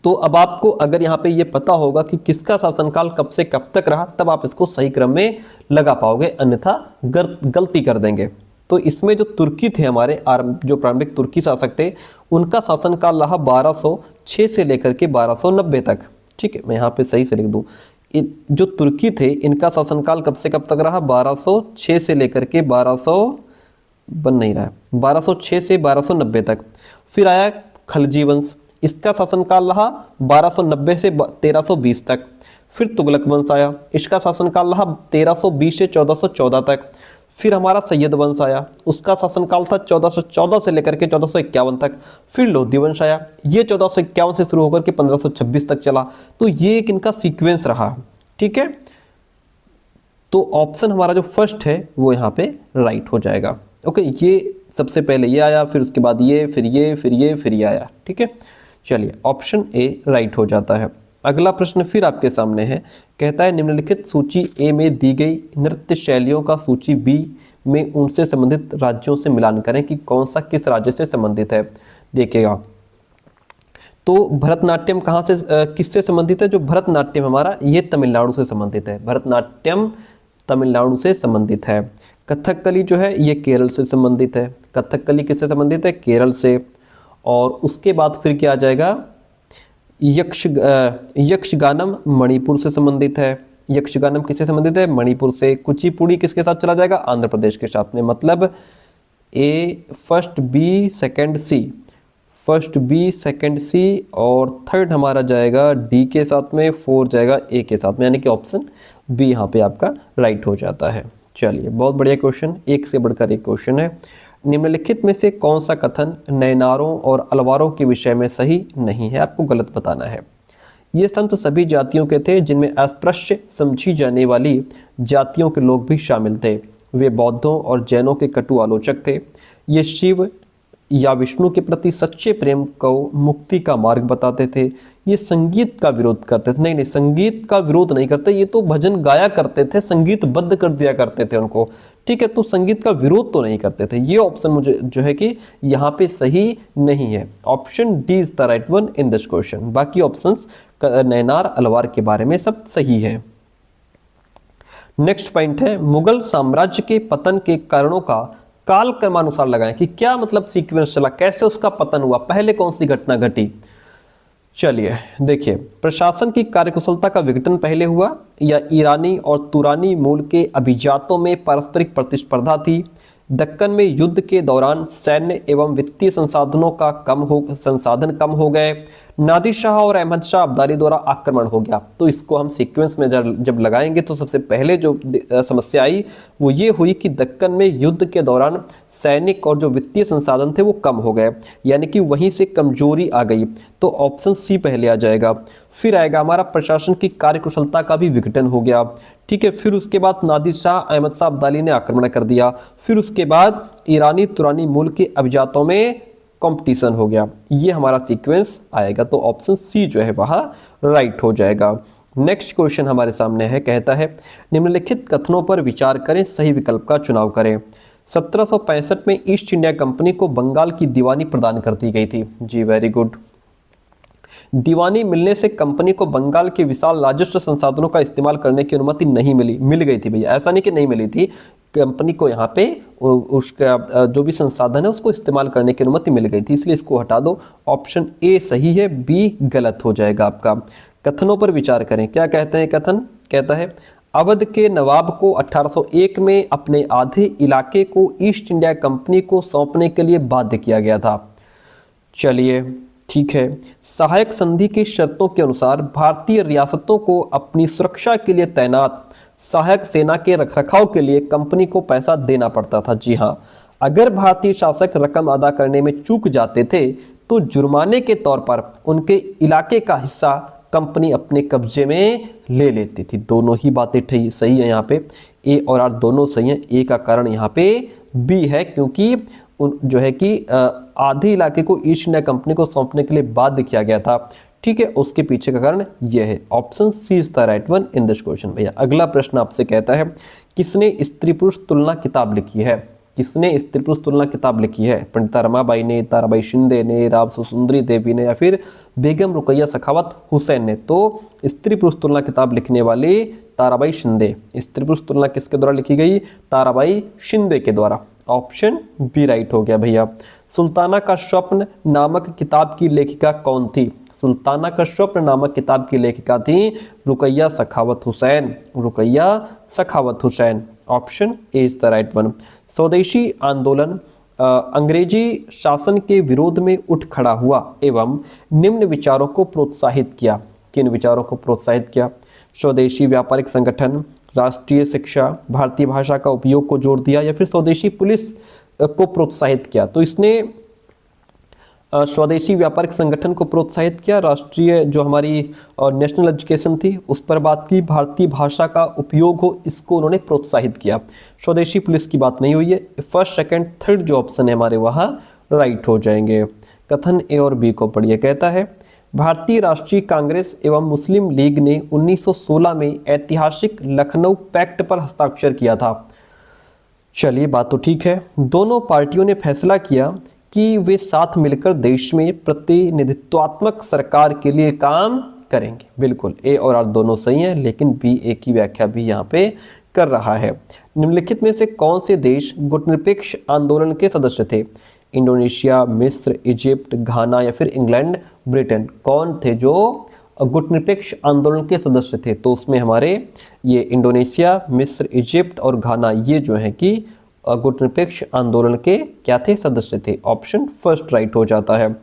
तो अब आपको अगर यहाँ पे ये पता होगा कि किसका शासनकाल कब से कब तक रहा, तब आप इसको सही क्रम में लगा पाओगे, अन्यथा गलती कर देंगे। तो इसमें जो तुर्की थे हमारे जो प्रारंभिक तुर्की शासक थे उनका शासनकाल रहा 1206 से लेकर के 1290 तक। ठीक है, मैं यहाँ पे सही से लिख दूँ, जो तुर्की थे इनका शासनकाल कब से कब तक रहा? 1206 से लेकर के 1206 से 1290 तक। फिर आया खलजी वंश, इसका शासनकाल रहा 1290 से 1320 तक। फिर तुगलक वंश आया, इसका शासनकाल रहा 1320 से 1414 तक। फिर हमारा सैयद वंश आया, उसका शासनकाल था 1414 से लेकर के 1451 तक। फिर लोधी वंश आया, ये 1451 से शुरू होकर के 1526 तक चला। तो ये एक इनका सीक्वेंस रहा। ठीक है, तो ऑप्शन हमारा जो फर्स्ट है वो यहाँ पे राइट हो जाएगा। ओके, ये सबसे पहले ये आया, फिर उसके बाद ये, फिर ये, फिर ये, फिर ये आया। ठीक है, चलिए ऑप्शन ए राइट हो जाता है। अगला प्रश्न फिर आपके सामने है, कहता है निम्नलिखित सूची ए में दी गई नृत्य शैलियों का सूची बी में उनसे संबंधित राज्यों से मिलान करें कि कौन सा किस राज्य से संबंधित है। देखिएगा, तो भरतनाट्यम कहाँ से किससे संबंधित है? जो भरतनाट्यम हमारा ये तमिलनाडु से संबंधित है। भरतनाट्यम तमिलनाडु से संबंधित है। कथकली जो है ये केरल से संबंधित है। कथकली किससे संबंधित है? केरल से। और उसके बाद फिर क्या आ जाएगा? यक्षगानम मणिपुर से संबंधित है। यक्षगानम किससे संबंधित है? मणिपुर से। कुचिपुड़ी किसके साथ चला जाएगा? आंध्र प्रदेश के साथ में। मतलब ए फर्स्ट बी सेकंड सी, फर्स्ट बी सेकंड सी, और थर्ड हमारा जाएगा डी के साथ में, फोर जाएगा ए के साथ में, यानी कि ऑप्शन बी यहाँ पे आपका राइट हो जाता है। चलिए, बहुत बढ़िया क्वेश्चन, एक से बढ़कर एक क्वेश्चन है। निम्नलिखित में से कौन सा कथन नैनारों और अलवारों के विषय में सही नहीं है? आपको गलत बताना है। ये संत सभी जातियों के थे जिनमें अस्पृश्य समझी जाने वाली जातियों के लोग भी शामिल थे। वे बौद्धों और जैनों के कटु आलोचक थे। ये शिव या विष्णु के प्रति सच्चे प्रेम को मुक्ति का मार्ग बताते थे। ये संगीत का विरोध करते थे। नहीं नहीं, संगीत का विरोध नहीं करते, ये तो भजन गाया करते थे, संगीतबद्ध कर दिया करते थे उनको। ठीक है, तो संगीत का विरोध तो नहीं करते थे। ये ऑप्शन मुझे जो है कि यहाँ पे सही नहीं है। Option D is the right one in this question. बाकी ऑप्शंस नैनार अलवार के बारे में सब सही है। नेक्स्ट पॉइंट है, मुगल साम्राज्य के पतन के कारणों का काल क्रमानुसार लगाएं कि क्या मतलब सीक्वेंस चला, कैसे उसका पतन हुआ, पहले कौन सी घटना घटी। चलिए देखिए, प्रशासन की कार्यकुशलता का विघटन पहले हुआ, या ईरानी और तुरानी मूल के अभिजातों में पारस्परिक प्रतिस्पर्धा थी, दक्कन में युद्ध के दौरान सैन्य एवं वित्तीय संसाधन कम हो गए, नादिर शाह और अहमद शाह अब्दाली द्वारा आक्रमण हो गया। तो इसको हम सीक्वेंस में जब लगाएंगे तो सबसे पहले जो समस्या आई वो ये हुई कि दक्कन में युद्ध के दौरान सैनिक और जो वित्तीय संसाधन थे वो कम हो गए, यानी कि वहीं से कमजोरी आ गई। तो ऑप्शन सी पहले आ जाएगा। फिर आएगा हमारा प्रशासन की कार्यकुशलता का भी विघटन हो गया। ठीक है, फिर उसके बाद नादिर शाह अहमद शाह अब्दाली ने आक्रमण कर दिया। फिर उसके बाद ईरानी तुरानी मूल के अभिजातों में कंपटीशन हो गया। ये हमारा सीक्वेंस आएगा। तो ऑप्शन सी जो है वह राइट हो जाएगा। नेक्स्ट क्वेश्चन हमारे सामने है, कहता है निम्नलिखित कथनों पर विचार करें, सही विकल्प का चुनाव करें। 1765 में ईस्ट इंडिया कंपनी को बंगाल की दीवानी प्रदान कर दी गई थी। जी वेरी गुड। दीवानी मिलने से कंपनी को बंगाल के विशाल राजस्व संसाधनों का इस्तेमाल करने की अनुमति नहीं मिली, मिल गई थी भैया, ऐसा नहीं कि नहीं मिली थी। कंपनी को यहाँ पे उसका जो भी संसाधन है उसको इस्तेमाल करने की अनुमति मिल गई थी, इसलिए इसको हटा दो। ऑप्शन ए सही है, बी गलत हो जाएगा आपका। कथनों पर विचार करें। क्या कहते हैं कथन? कहता है अवध के नवाब को 1801 में अपने आधे इलाके को ईस्ट इंडिया कंपनी को सौंपने के लिए बाध्य किया गया था। चलिए ठीक है। सहायक संधि की शर्तों के अनुसार भारतीय रियासतों को अपनी सुरक्षा के लिए तैनात सहायक सेना के रखरखाव के लिए कंपनी को पैसा देना पड़ता था। जी हाँ, अगर भारतीय शासक रकम अदा करने में चूक जाते थे तो जुर्माने के तौर पर उनके इलाके का हिस्सा कंपनी अपने कब्जे में ले लेती थी। दोनों ही बातें सही है यहाँ पे, ए और आर दोनों सही हैं। ए का कारण यहाँ पे बी है, क्योंकि जो है कि आधे इलाके को ईस्ट इंडिया कंपनी को सौंपने के लिए बाध्य किया गया था। ठीक है, उसके पीछे का कारण यह है। Option C is the right one in this question. भैया अगला प्रश्न आपसे कहता है किसने स्त्री पुरुष तुलना किताब लिखी है? किसने स्त्री पुरुष तुलना किताब लिखी है? पंडिता रमाबाई ने, ताराबाई शिंदे ने, राव सुंदरी देवी ने, या फिर बेगम रुकैया सखावत हुसैन ने? तो स्त्री पुरुष तुलना किताब लिखने वाले ताराबाई शिंदे। स्त्री पुरुष तुलना किसके द्वारा लिखी गई? ताराबाई शिंदे के द्वारा। ऑप्शन बी राइट हो गया भैया। सुल्ताना का स्वप्न नामक किताब की लेखिका कौन थी? सुल्ताना का स्वप्न नामक किताब की लेखिका थी Rokeya Sakhawat Hossain. Rokeya Sakhawat Hossain. Option A is the right one. स्वदेशी आंदोलन अंग्रेजी शासन के विरोध में उठ खड़ा हुआ एवं निम्न विचारों को प्रोत्साहित किया। किन विचारों को प्रोत्साहित किया? स्वदेशी व्यापारिक संगठन, राष्ट्रीय शिक्षा, भारतीय भाषा का उपयोग को जोर दिया, या फिर स्वदेशी पुलिस को प्रोत्साहित किया? तो इसने स्वदेशी व्यापारिक संगठन को प्रोत्साहित किया, राष्ट्रीय जो हमारी नेशनल एजुकेशन थी उस पर बात की, भारतीय भाषा का उपयोग हो इसको उन्होंने प्रोत्साहित किया। स्वदेशी पुलिस की बात नहीं हुई है। फर्स्ट, सेकंड, थर्ड जो ऑप्शन है हमारे वहाँ राइट हो जाएंगे। कथन ए और बी को पढ़िए। कहता है भारतीय राष्ट्रीय कांग्रेस एवं मुस्लिम लीग ने 1916 में ऐतिहासिक लखनऊ पैक्ट पर हस्ताक्षर किया था। चलिए बात तो ठीक है। दोनों पार्टियों ने फैसला किया कि वे साथ मिलकर देश में प्रतिनिधित्वात्मक सरकार के लिए काम करेंगे। बिल्कुल ए और आर दोनों सही हैं, लेकिन बी ए की व्याख्या भी यहाँ पे कर रहा है। निम्नलिखित में से कौन से देश गुटनिरपेक्ष आंदोलन के सदस्य थे? इंडोनेशिया, मिस्र, इजिप्ट, घाना, या फिर इंग्लैंड, ब्रिटेन? कौन थे जो गुटनिरपेक्ष आंदोलन के सदस्य थे? तो उसमें हमारे ये इंडोनेशिया, मिस्र, इजिप्ट और घाना ये जो है कि गुटनिरपेक्ष आंदोलन के क्या थे? सदस्य थे। ऑप्शन फर्स्ट राइट हो जाता है।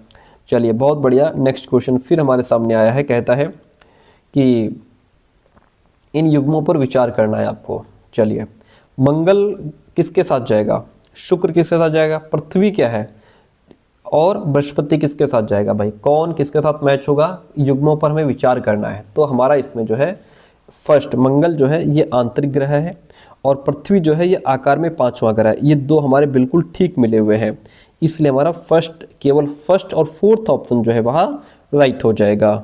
चलिए बहुत बढ़िया। नेक्स्ट क्वेश्चन फिर हमारे सामने आया है। कहता है कि इन युग्मों पर विचार करना है आपको। चलिए, मंगल किसके साथ जाएगा? शुक्र किसके साथ जाएगा? पृथ्वी क्या है? और बृहस्पति किसके साथ जाएगा? भाई कौन किसके साथ मैच होगा? युग्मों पर हमें विचार करना है। तो हमारा इसमें जो है फर्स्ट मंगल जो है ये आंतरिक ग्रह है, और पृथ्वी जो है ये आकार में 5वां ग्रह है। ये दो हमारे बिल्कुल ठीक मिले हुए हैं। इसलिए हमारा केवल फर्स्ट और फोर्थ ऑप्शन जो है वह राइट हो जाएगा।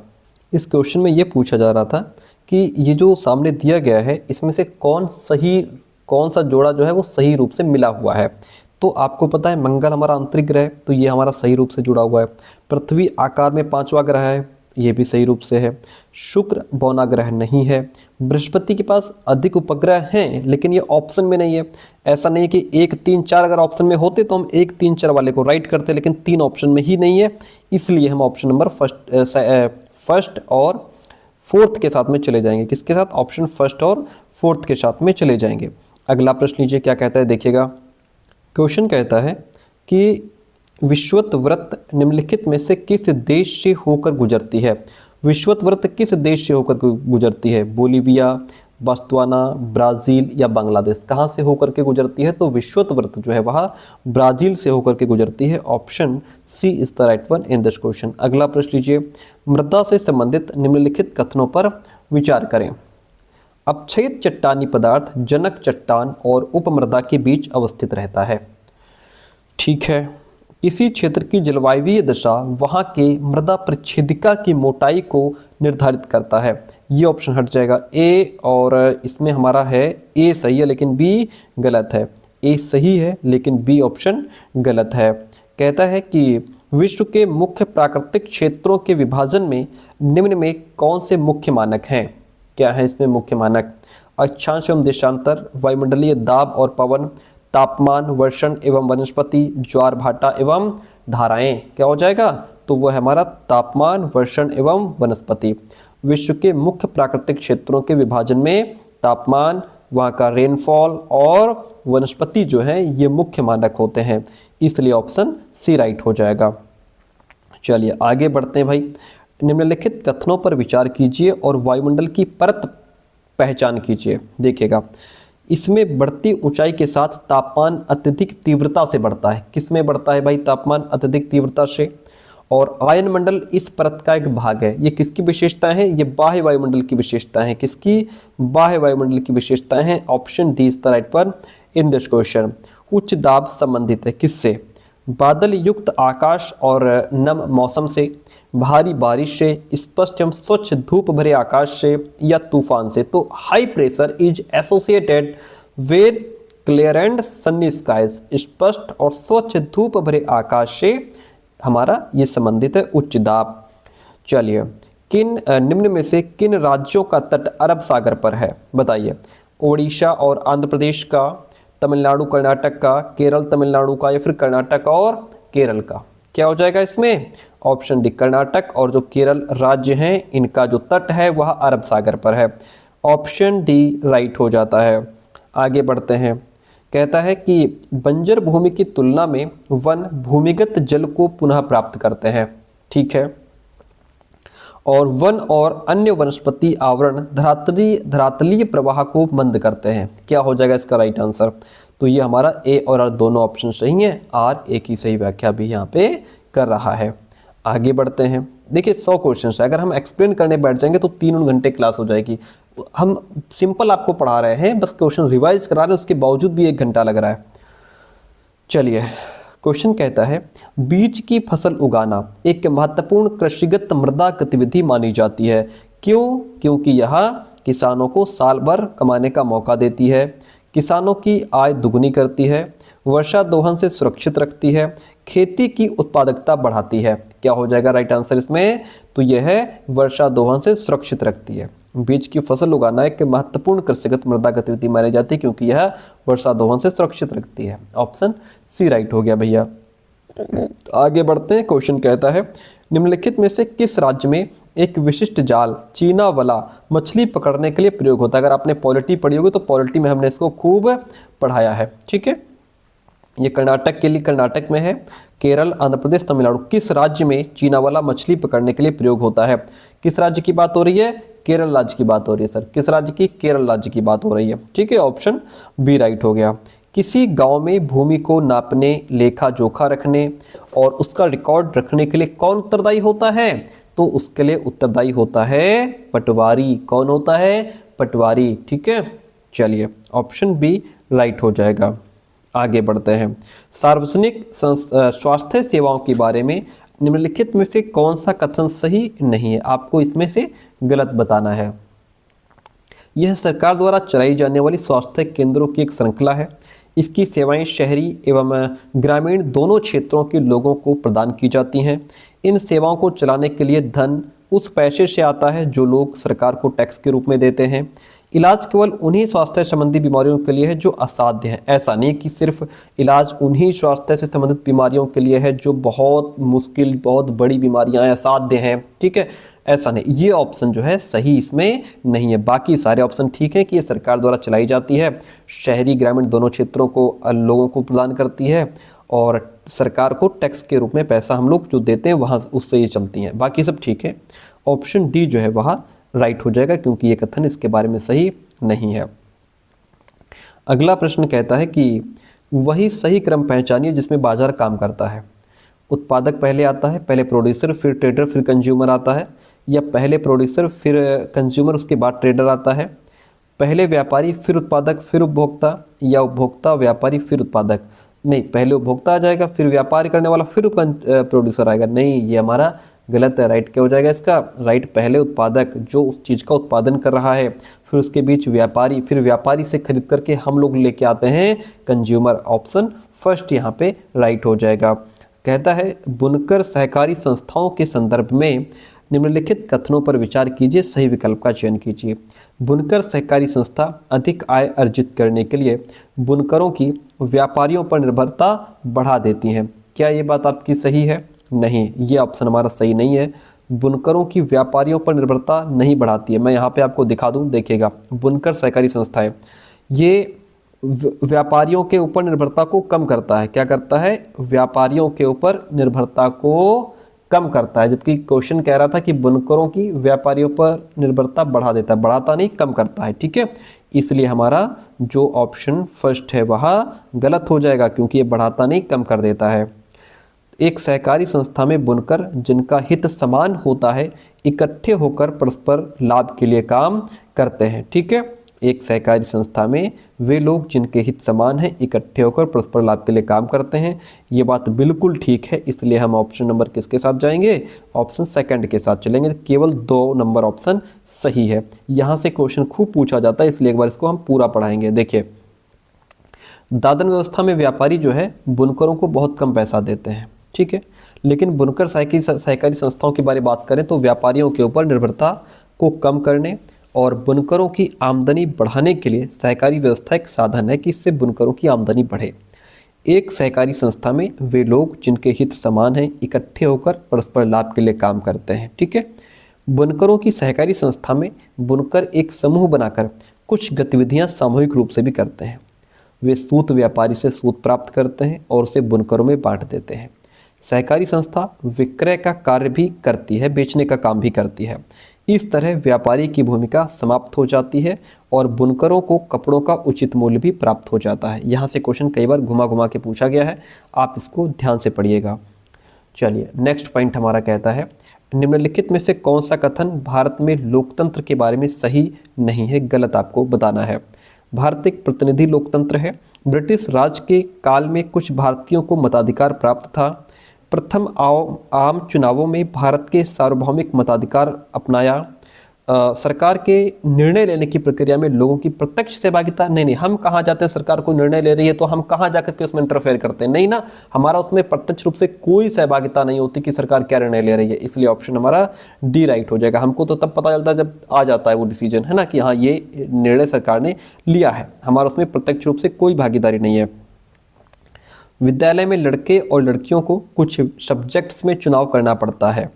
इस क्वेश्चन में ये पूछा जा रहा था कि ये जो सामने दिया गया है इसमें से कौन सा जोड़ा जो है वो सही रूप से मिला हुआ है। तो आपको पता है मंगल हमारा आंतरिक ग्रह है, तो ये हमारा सही रूप से जुड़ा हुआ है। पृथ्वी आकार में 5वां ग्रह है, ये भी सही रूप से है। शुक्र बौना ग्रह नहीं है। बृहस्पति के पास अधिक उपग्रह हैं लेकिन ये ऑप्शन में नहीं है। ऐसा नहीं है कि 1 3 4 अगर ऑप्शन में होते तो हम 1 3 4 वाले को राइट करते, लेकिन 3 ऑप्शन में ही नहीं है, इसलिए हम ऑप्शन नंबर फर्स्ट और फोर्थ के साथ में चले जाएंगे। किसके साथ? ऑप्शन फर्स्ट और फोर्थ के साथ में चले जाएंगे। अगला प्रश्न लीजिए क्या कहता है, देखिएगा। क्वेश्चन कहता है कि विषुवत वृत्त निम्नलिखित में से किस देश से होकर गुजरती है? विषुवत वृत्त किस देश से होकर गुजरती है? बोलीविया, बोत्सवाना, ब्राज़ील या बांग्लादेश? कहाँ से होकर के गुजरती है? तो विषुवत वृत्त जो है वह ब्राज़ील से होकर के गुजरती है। Option C is the right one in this question. अगला प्रश्न लीजिए। मृदा से संबंधित निम्नलिखित कथनों पर विचार करें। अपक्षयित चट्टानी पदार्थ जनक चट्टान और उपमृदा के बीच अवस्थित रहता है। ठीक है। किसी क्षेत्र की जलवायवीय दशा वहां के मृदा परिच्छेदिका की मोटाई को निर्धारित करता है। ये ऑप्शन हट जाएगा ए, और इसमें हमारा है ए सही है लेकिन बी गलत है। ए सही है लेकिन बी ऑप्शन गलत है। कहता है कि विश्व के मुख्य प्राकृतिक क्षेत्रों के विभाजन में निम्न में कौन से मुख्य मानक हैं? क्या है इसमें मुख्य मानक? अक्षांश एवं देशांतर, वायुमंडलीय दाब और पवन, तापमान, वर्षण एवं वनस्पति, ज्वार भाटा एवं धाराएं। क्या हो जाएगा? तो वो है हमारा तापमान, वर्षण एवं वनस्पति। विश्व के मुख्य प्राकृतिक क्षेत्रों के विभाजन में तापमान, वहाँ का रेनफॉल और वनस्पति जो है ये मुख्य मानक होते हैं, इसलिए ऑप्शन सी राइट हो जाएगा। चलिए आगे बढ़ते हैं भाई। निम्नलिखित कथनों पर विचार कीजिए और वायुमंडल की परत पहचान कीजिए। देखिएगा, इसमें बढ़ती ऊंचाई के साथ तापमान अत्यधिक तीव्रता से बढ़ता है। किसमें बढ़ता है भाई? तापमान अत्यधिक तीव्रता से। और आयन मंडल इस परत का एक भाग है। ये किसकी विशेषता है? ये बाह्य वायुमंडल की विशेषता है। किसकी? बाह्य वायुमंडल की विशेषताएं हैं। Option D is the right one in this question. उच्च दाब संबंधित है किससे? बादल युक्त आकाश और नम मौसम से, भारी बारिश से, स्पष्ट एवं स्वच्छ धूप भरे आकाश से या तूफान से। तो high pressure is associated with clear and sunny skies. स्पष्ट और स्वच्छ धूप भरे आकाश से हमारा ये संबंधित है उच्च दाब। चलिए, निम्न में से किन राज्यों का तट अरब सागर पर है? बताइए। ओडिशा और आंध्र प्रदेश का, तमिलनाडु कर्नाटक का, केरल तमिलनाडु का, या फिर कर्नाटक और केरल का? क्या हो जाएगा इसमें? ऑप्शन डी कर्नाटक और जो केरल राज्य हैं इनका जो तट है वह अरब सागर पर है। ऑप्शन डी राइट हो जाता है। आगे बढ़ते हैं। कहता है कि बंजर भूमि की तुलना में वन भूमिगत जल को पुनः प्राप्त करते हैं। ठीक है। और वन और अन्य वनस्पति आवरण धरातलीय प्रवाह को मंद करते हैं। क्या हो जाएगा इसका राइट आंसर? तो ये हमारा ए और आर दोनों ऑप्शन सही हैं। आर ए की सही व्याख्या भी यहाँ पे कर रहा है। आगे बढ़ते हैं। देखिए 100 क्वेश्चन है, अगर हम एक्सप्लेन करने बैठ जाएंगे तो 3 घंटे क्लास हो जाएगी। हम सिंपल आपको पढ़ा रहे हैं, बस क्वेश्चन रिवाइज करा रहे हैं, उसके बावजूद भी 1 घंटा लग रहा है। चलिए, क्वेश्चन कहता है बीज की फसल उगाना एक महत्वपूर्ण कृषिगत मृदा गतिविधि मानी जाती है। क्यों? क्योंकि यह किसानों को साल भर कमाने का मौका देती है, किसानों की आय दुगुनी करती है, वर्षा दोहन से सुरक्षित रखती है, खेती की उत्पादकता बढ़ाती है। क्या हो जाएगा राइट आंसर इसमें? तो यह है वर्षा दोहन से सुरक्षित रखती है। बीज की फसल उगाना एक महत्वपूर्ण कृषिगत मृदा गतिविधि मानी जाती है क्योंकि यह वर्षा दोहन से सुरक्षित रखती है। ऑप्शन सी राइट हो गया भैया। आगे बढ़ते हैं। क्वेश्चन कहता है निम्नलिखित में से किस राज्य में एक विशिष्ट जाल चीना वाला मछली पकड़ने के लिए प्रयोग होता है? अगर आपने पॉलिटी पढ़ी होगी तो पॉलिटी में हमने इसको खूब पढ़ाया है। ठीक है। ये कर्नाटक के लिए कर्नाटक में है, केरल, आंध्र प्रदेश, तमिलनाडु। किस राज्य में चीना वाला मछली पकड़ने के लिए प्रयोग होता है? किस राज्य की बात हो रही है? केरल राज्य की बात हो रही है सर। किस राज्य की? केरल राज्य की बात हो रही है। ठीक है, ऑप्शन बी राइट हो गया। किसी गांव में भूमि को नापने, लेखा जोखा रखने और उसका रिकॉर्ड रखने के लिए कौन उत्तरदायी होता है? तो उसके लिए उत्तरदायी होता है पटवारी। कौन होता है? पटवारी। ठीक है। चलिए, ऑप्शन बी राइट हो जाएगा। आगे बढ़ते हैं। सार्वजनिक स्वास्थ्य सेवाओं के बारे में निम्नलिखित में से कौन सा कथन सही नहीं है? आपको इसमें से गलत बताना है। यह सरकार द्वारा चलाई जाने वाली स्वास्थ्य केंद्रों की एक श्रृंखला है। इसकी सेवाएं शहरी एवं ग्रामीण दोनों क्षेत्रों के लोगों को प्रदान की जाती हैं। इन सेवाओं को चलाने के लिए धन उस पैसे से आता है जो लोग सरकार को टैक्स के रूप में देते हैं। इलाज केवल उन्हीं स्वास्थ्य संबंधी बीमारियों के लिए है जो असाध्य है। ऐसा नहीं कि सिर्फ इलाज उन्हीं स्वास्थ्य से संबंधित बीमारियों के लिए है जो बहुत मुश्किल, बहुत बड़ी बीमारियां हैं, असाध्य हैं, ठीक है, ऐसा नहीं। ये ऑप्शन जो है सही इसमें नहीं है। बाकी सारे ऑप्शन ठीक है कि ये सरकार द्वारा चलाई जाती है, शहरी ग्रामीण दोनों क्षेत्रों को लोगों को प्रदान करती है और सरकार को टैक्स के रूप में पैसा हम लोग जो देते हैं वहाँ उससे ये चलती हैं। बाकी सब ठीक है। ऑप्शन डी जो है वहाँ राइट हो जाएगा क्योंकि ये कथन इसके बारे में सही नहीं है। अगला प्रश्न कहता है कि वही सही क्रम पहचानिए जिसमें बाजार काम करता है। उत्पादक पहले आता है, पहले प्रोड्यूसर फिर ट्रेडर फिर कंज्यूमर आता है, या पहले प्रोड्यूसर फिर कंज्यूमर उसके बाद ट्रेडर आता है, पहले व्यापारी फिर उत्पादक फिर उपभोक्ता, या उपभोक्ता व्यापारी फिर उत्पादक? नहीं, पहले उपभोक्ता आ जाएगा फिर व्यापार करने वाला फिर प्रोड्यूसर आएगा। नहीं, ये हमारा गलत है। राइट क्या हो जाएगा इसका? राइट पहले उत्पादक जो उस चीज़ का उत्पादन कर रहा है, फिर उसके बीच व्यापारी, फिर व्यापारी से खरीद करके हम लोग लेके आते हैं कंज्यूमर। ऑप्शन फर्स्ट यहाँ पे राइट हो जाएगा। कहता है बुनकर सहकारी संस्थाओं के संदर्भ में निम्नलिखित कथनों पर विचार कीजिए, सही विकल्प का चयन कीजिए। बुनकर सहकारी संस्था अधिक आय अर्जित करने के लिए बुनकरों की व्यापारियों पर निर्भरता बढ़ा देती हैं। क्या ये बात आपकी सही है? नहीं, ये ऑप्शन हमारा सही नहीं है। बुनकरों की व्यापारियों पर निर्भरता नहीं बढ़ाती है। मैं यहाँ पे आपको दिखा दूँ, देखिएगा, बुनकर सहकारी संस्था है, ये व्यापारियों के ऊपर निर्भरता को कम करता है। क्या करता है? व्यापारियों के ऊपर निर्भरता को कम करता है, जबकि क्वेश्चन कह रहा था कि बुनकरों की व्यापारियों पर निर्भरता बढ़ा देता है, बढ़ाता नहीं कम करता है, ठीक है। इसलिए हमारा जो ऑप्शन फर्स्ट है वह गलत हो जाएगा क्योंकि ये बढ़ाता नहीं कम कर देता है। एक सहकारी संस्था में बुनकर जिनका हित समान होता है इकट्ठे होकर परस्पर लाभ के लिए काम करते हैं, ठीक है। एक सहकारी संस्था में वे लोग जिनके हित समान हैं इकट्ठे होकर परस्पर लाभ के लिए काम करते हैं। ये बात बिल्कुल ठीक है, इसलिए हम ऑप्शन नंबर किसके साथ जाएंगे? ऑप्शन सेकंड के साथ चलेंगे। केवल 2 नंबर ऑप्शन सही है। यहाँ से क्वेश्चन खूब पूछा जाता है, इसलिए एक बार इसको हम पूरा पढ़ाएंगे। देखिए, दादन व्यवस्था में व्यापारी जो है बुनकरों को बहुत कम पैसा देते हैं, ठीक है, लेकिन बुनकर सहकारी संस्थाओं के बारे में बात करें तो व्यापारियों के ऊपर निर्भरता को कम करने और बुनकरों की आमदनी बढ़ाने के लिए सहकारी व्यवस्था एक साधन है कि इससे बुनकरों की आमदनी बढ़े। एक सहकारी संस्था में वे लोग जिनके हित समान हैं इकट्ठे होकर परस्पर लाभ के लिए काम करते हैं, ठीक है। बुनकरों की सहकारी संस्था में बुनकर एक समूह बनाकर कुछ गतिविधियां सामूहिक रूप से भी करते हैं। वे सूत व्यापारी से सूत प्राप्त करते हैं और उसे बुनकरों में बांट देते हैं। सहकारी संस्था विक्रय का कार्य भी करती है, बेचने का काम भी करती है। इस तरह व्यापारी की भूमिका समाप्त हो जाती है और बुनकरों को कपड़ों का उचित मूल्य भी प्राप्त हो जाता है। यहाँ से क्वेश्चन कई बार घुमा घुमा के पूछा गया है, आप इसको ध्यान से पढ़िएगा। चलिए, नेक्स्ट पॉइंट हमारा कहता है निम्नलिखित में से कौन सा कथन भारत में लोकतंत्र के बारे में सही नहीं है? गलत आपको बताना है। भारत एक प्रतिनिधि लोकतंत्र है। ब्रिटिश राज के काल में कुछ भारतीयों को मताधिकार प्राप्त था। प्रथम आम चुनावों में भारत के सार्वभौमिक मताधिकार अपनाया। सरकार के निर्णय लेने की प्रक्रिया में लोगों की प्रत्यक्ष सहभागिता नहीं, हम कहाँ जाते हैं, सरकार को निर्णय ले रही है तो हम कहाँ जाकर के उसमें इंटरफेयर करते हैं? नहीं ना, हमारा उसमें प्रत्यक्ष रूप से कोई सहभागिता नहीं होती कि सरकार क्या निर्णय ले रही है। इसलिए ऑप्शन हमारा डी राइट हो जाएगा। हमको तो तब पता चलता है जब आ जाता है वो डिसीजन, है ना, कि हाँ ये निर्णय सरकार ने लिया है, हमारा उसमें प्रत्यक्ष रूप से कोई भागीदारी नहीं है। विद्यालय में लड़के और लड़कियों को कुछ सब्जेक्ट्स में चुनाव करना पड़ता है,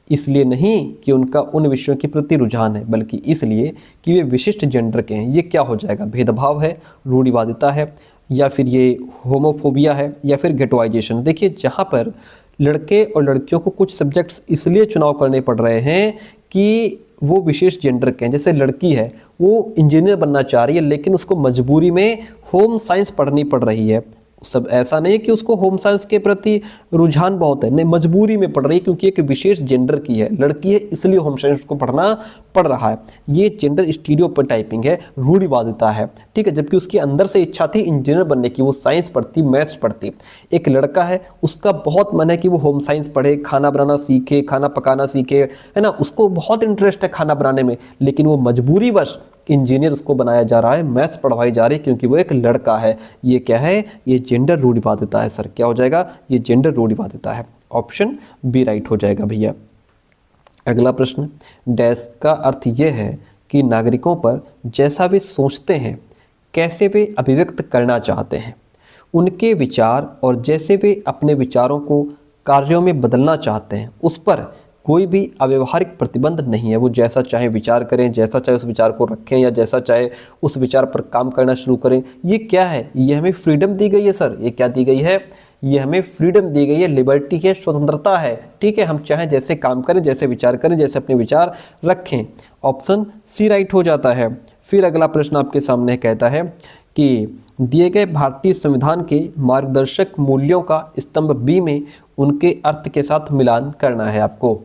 इसलिए नहीं कि उनका उन विषयों के प्रति रुझान है, बल्कि इसलिए कि वे विशिष्ट जेंडर के हैं। ये क्या हो जाएगा? भेदभाव है, रूढ़िवादिता है, या फिर ये होमोफोबिया है, या फिर गेटोइजेशन। देखिए, जहाँ पर लड़के और लड़कियों को कुछ सब्जेक्ट्स इसलिए चुनाव करने पड़ रहे हैं कि वो विशेष जेंडर के हैं। जैसे लड़की है, वो इंजीनियर बनना चाह रही है लेकिन उसको मजबूरी में होम साइंस पढ़नी पड़ रही है, सब ऐसा नहीं है कि उसको होम साइंस के प्रति रुझान बहुत है, नहीं, मजबूरी में पढ़ रही है क्योंकि एक विशेष जेंडर की है, लड़की है, इसलिए होम साइंस को पढ़ना पड़ रहा है। ये जेंडर स्टीरियोटाइपिंग है, रूढ़िवादिता है, ठीक है। जबकि उसके अंदर से इच्छा थी इंजीनियर बनने की, वो साइंस पढ़ती, मैथ्स पढ़ती। एक लड़का है, उसका बहुत मन है कि वो होम साइंस पढ़े, खाना बनाना सीखे, खाना पकाना सीखे, है ना, उसको बहुत इंटरेस्ट है खाना बनाने में, लेकिन वो मजबूरीवश इंजीनियर उसको बनाया जा रहा है, मैथ्स पढ़वाई जा रही है क्योंकि वो एक लड़का है। ये क्या है? ये जेंडर रूढ़िवादिता है सर। क्या हो जाएगा? ये जेंडर रूढ़िवादिता है। ऑप्शन बी राइट हो जाएगा भैया। अगला प्रश्न, डैश का अर्थ यह है कि नागरिकों पर जैसा वे सोचते हैं, कैसे वे अभिव्यक्त करना चाहते हैं, उनके विचार और जैसे वे अपने विचारों को कार्यों में बदलना चाहते हैं, उस पर कोई भी अव्यवहारिक प्रतिबंध नहीं है। वो जैसा चाहे विचार करें, जैसा चाहे उस विचार को रखें, या जैसा चाहे उस विचार पर काम करना शुरू करें। ये क्या है? ये हमें फ्रीडम दी गई है सर। ये क्या दी गई है? ये हमें फ्रीडम दी गई है, लिबर्टी है, स्वतंत्रता है, ठीक है। हम चाहें जैसे काम करें, जैसे विचार करें, जैसे अपने विचार रखें। ऑप्शन सी राइट हो जाता है। फिर अगला प्रश्न आपके सामने कहता है कि दिए गए भारतीय संविधान के मार्गदर्शक मूल्यों का स्तंभ बी में उनके अर्थ के साथ मिलान करना है आपको।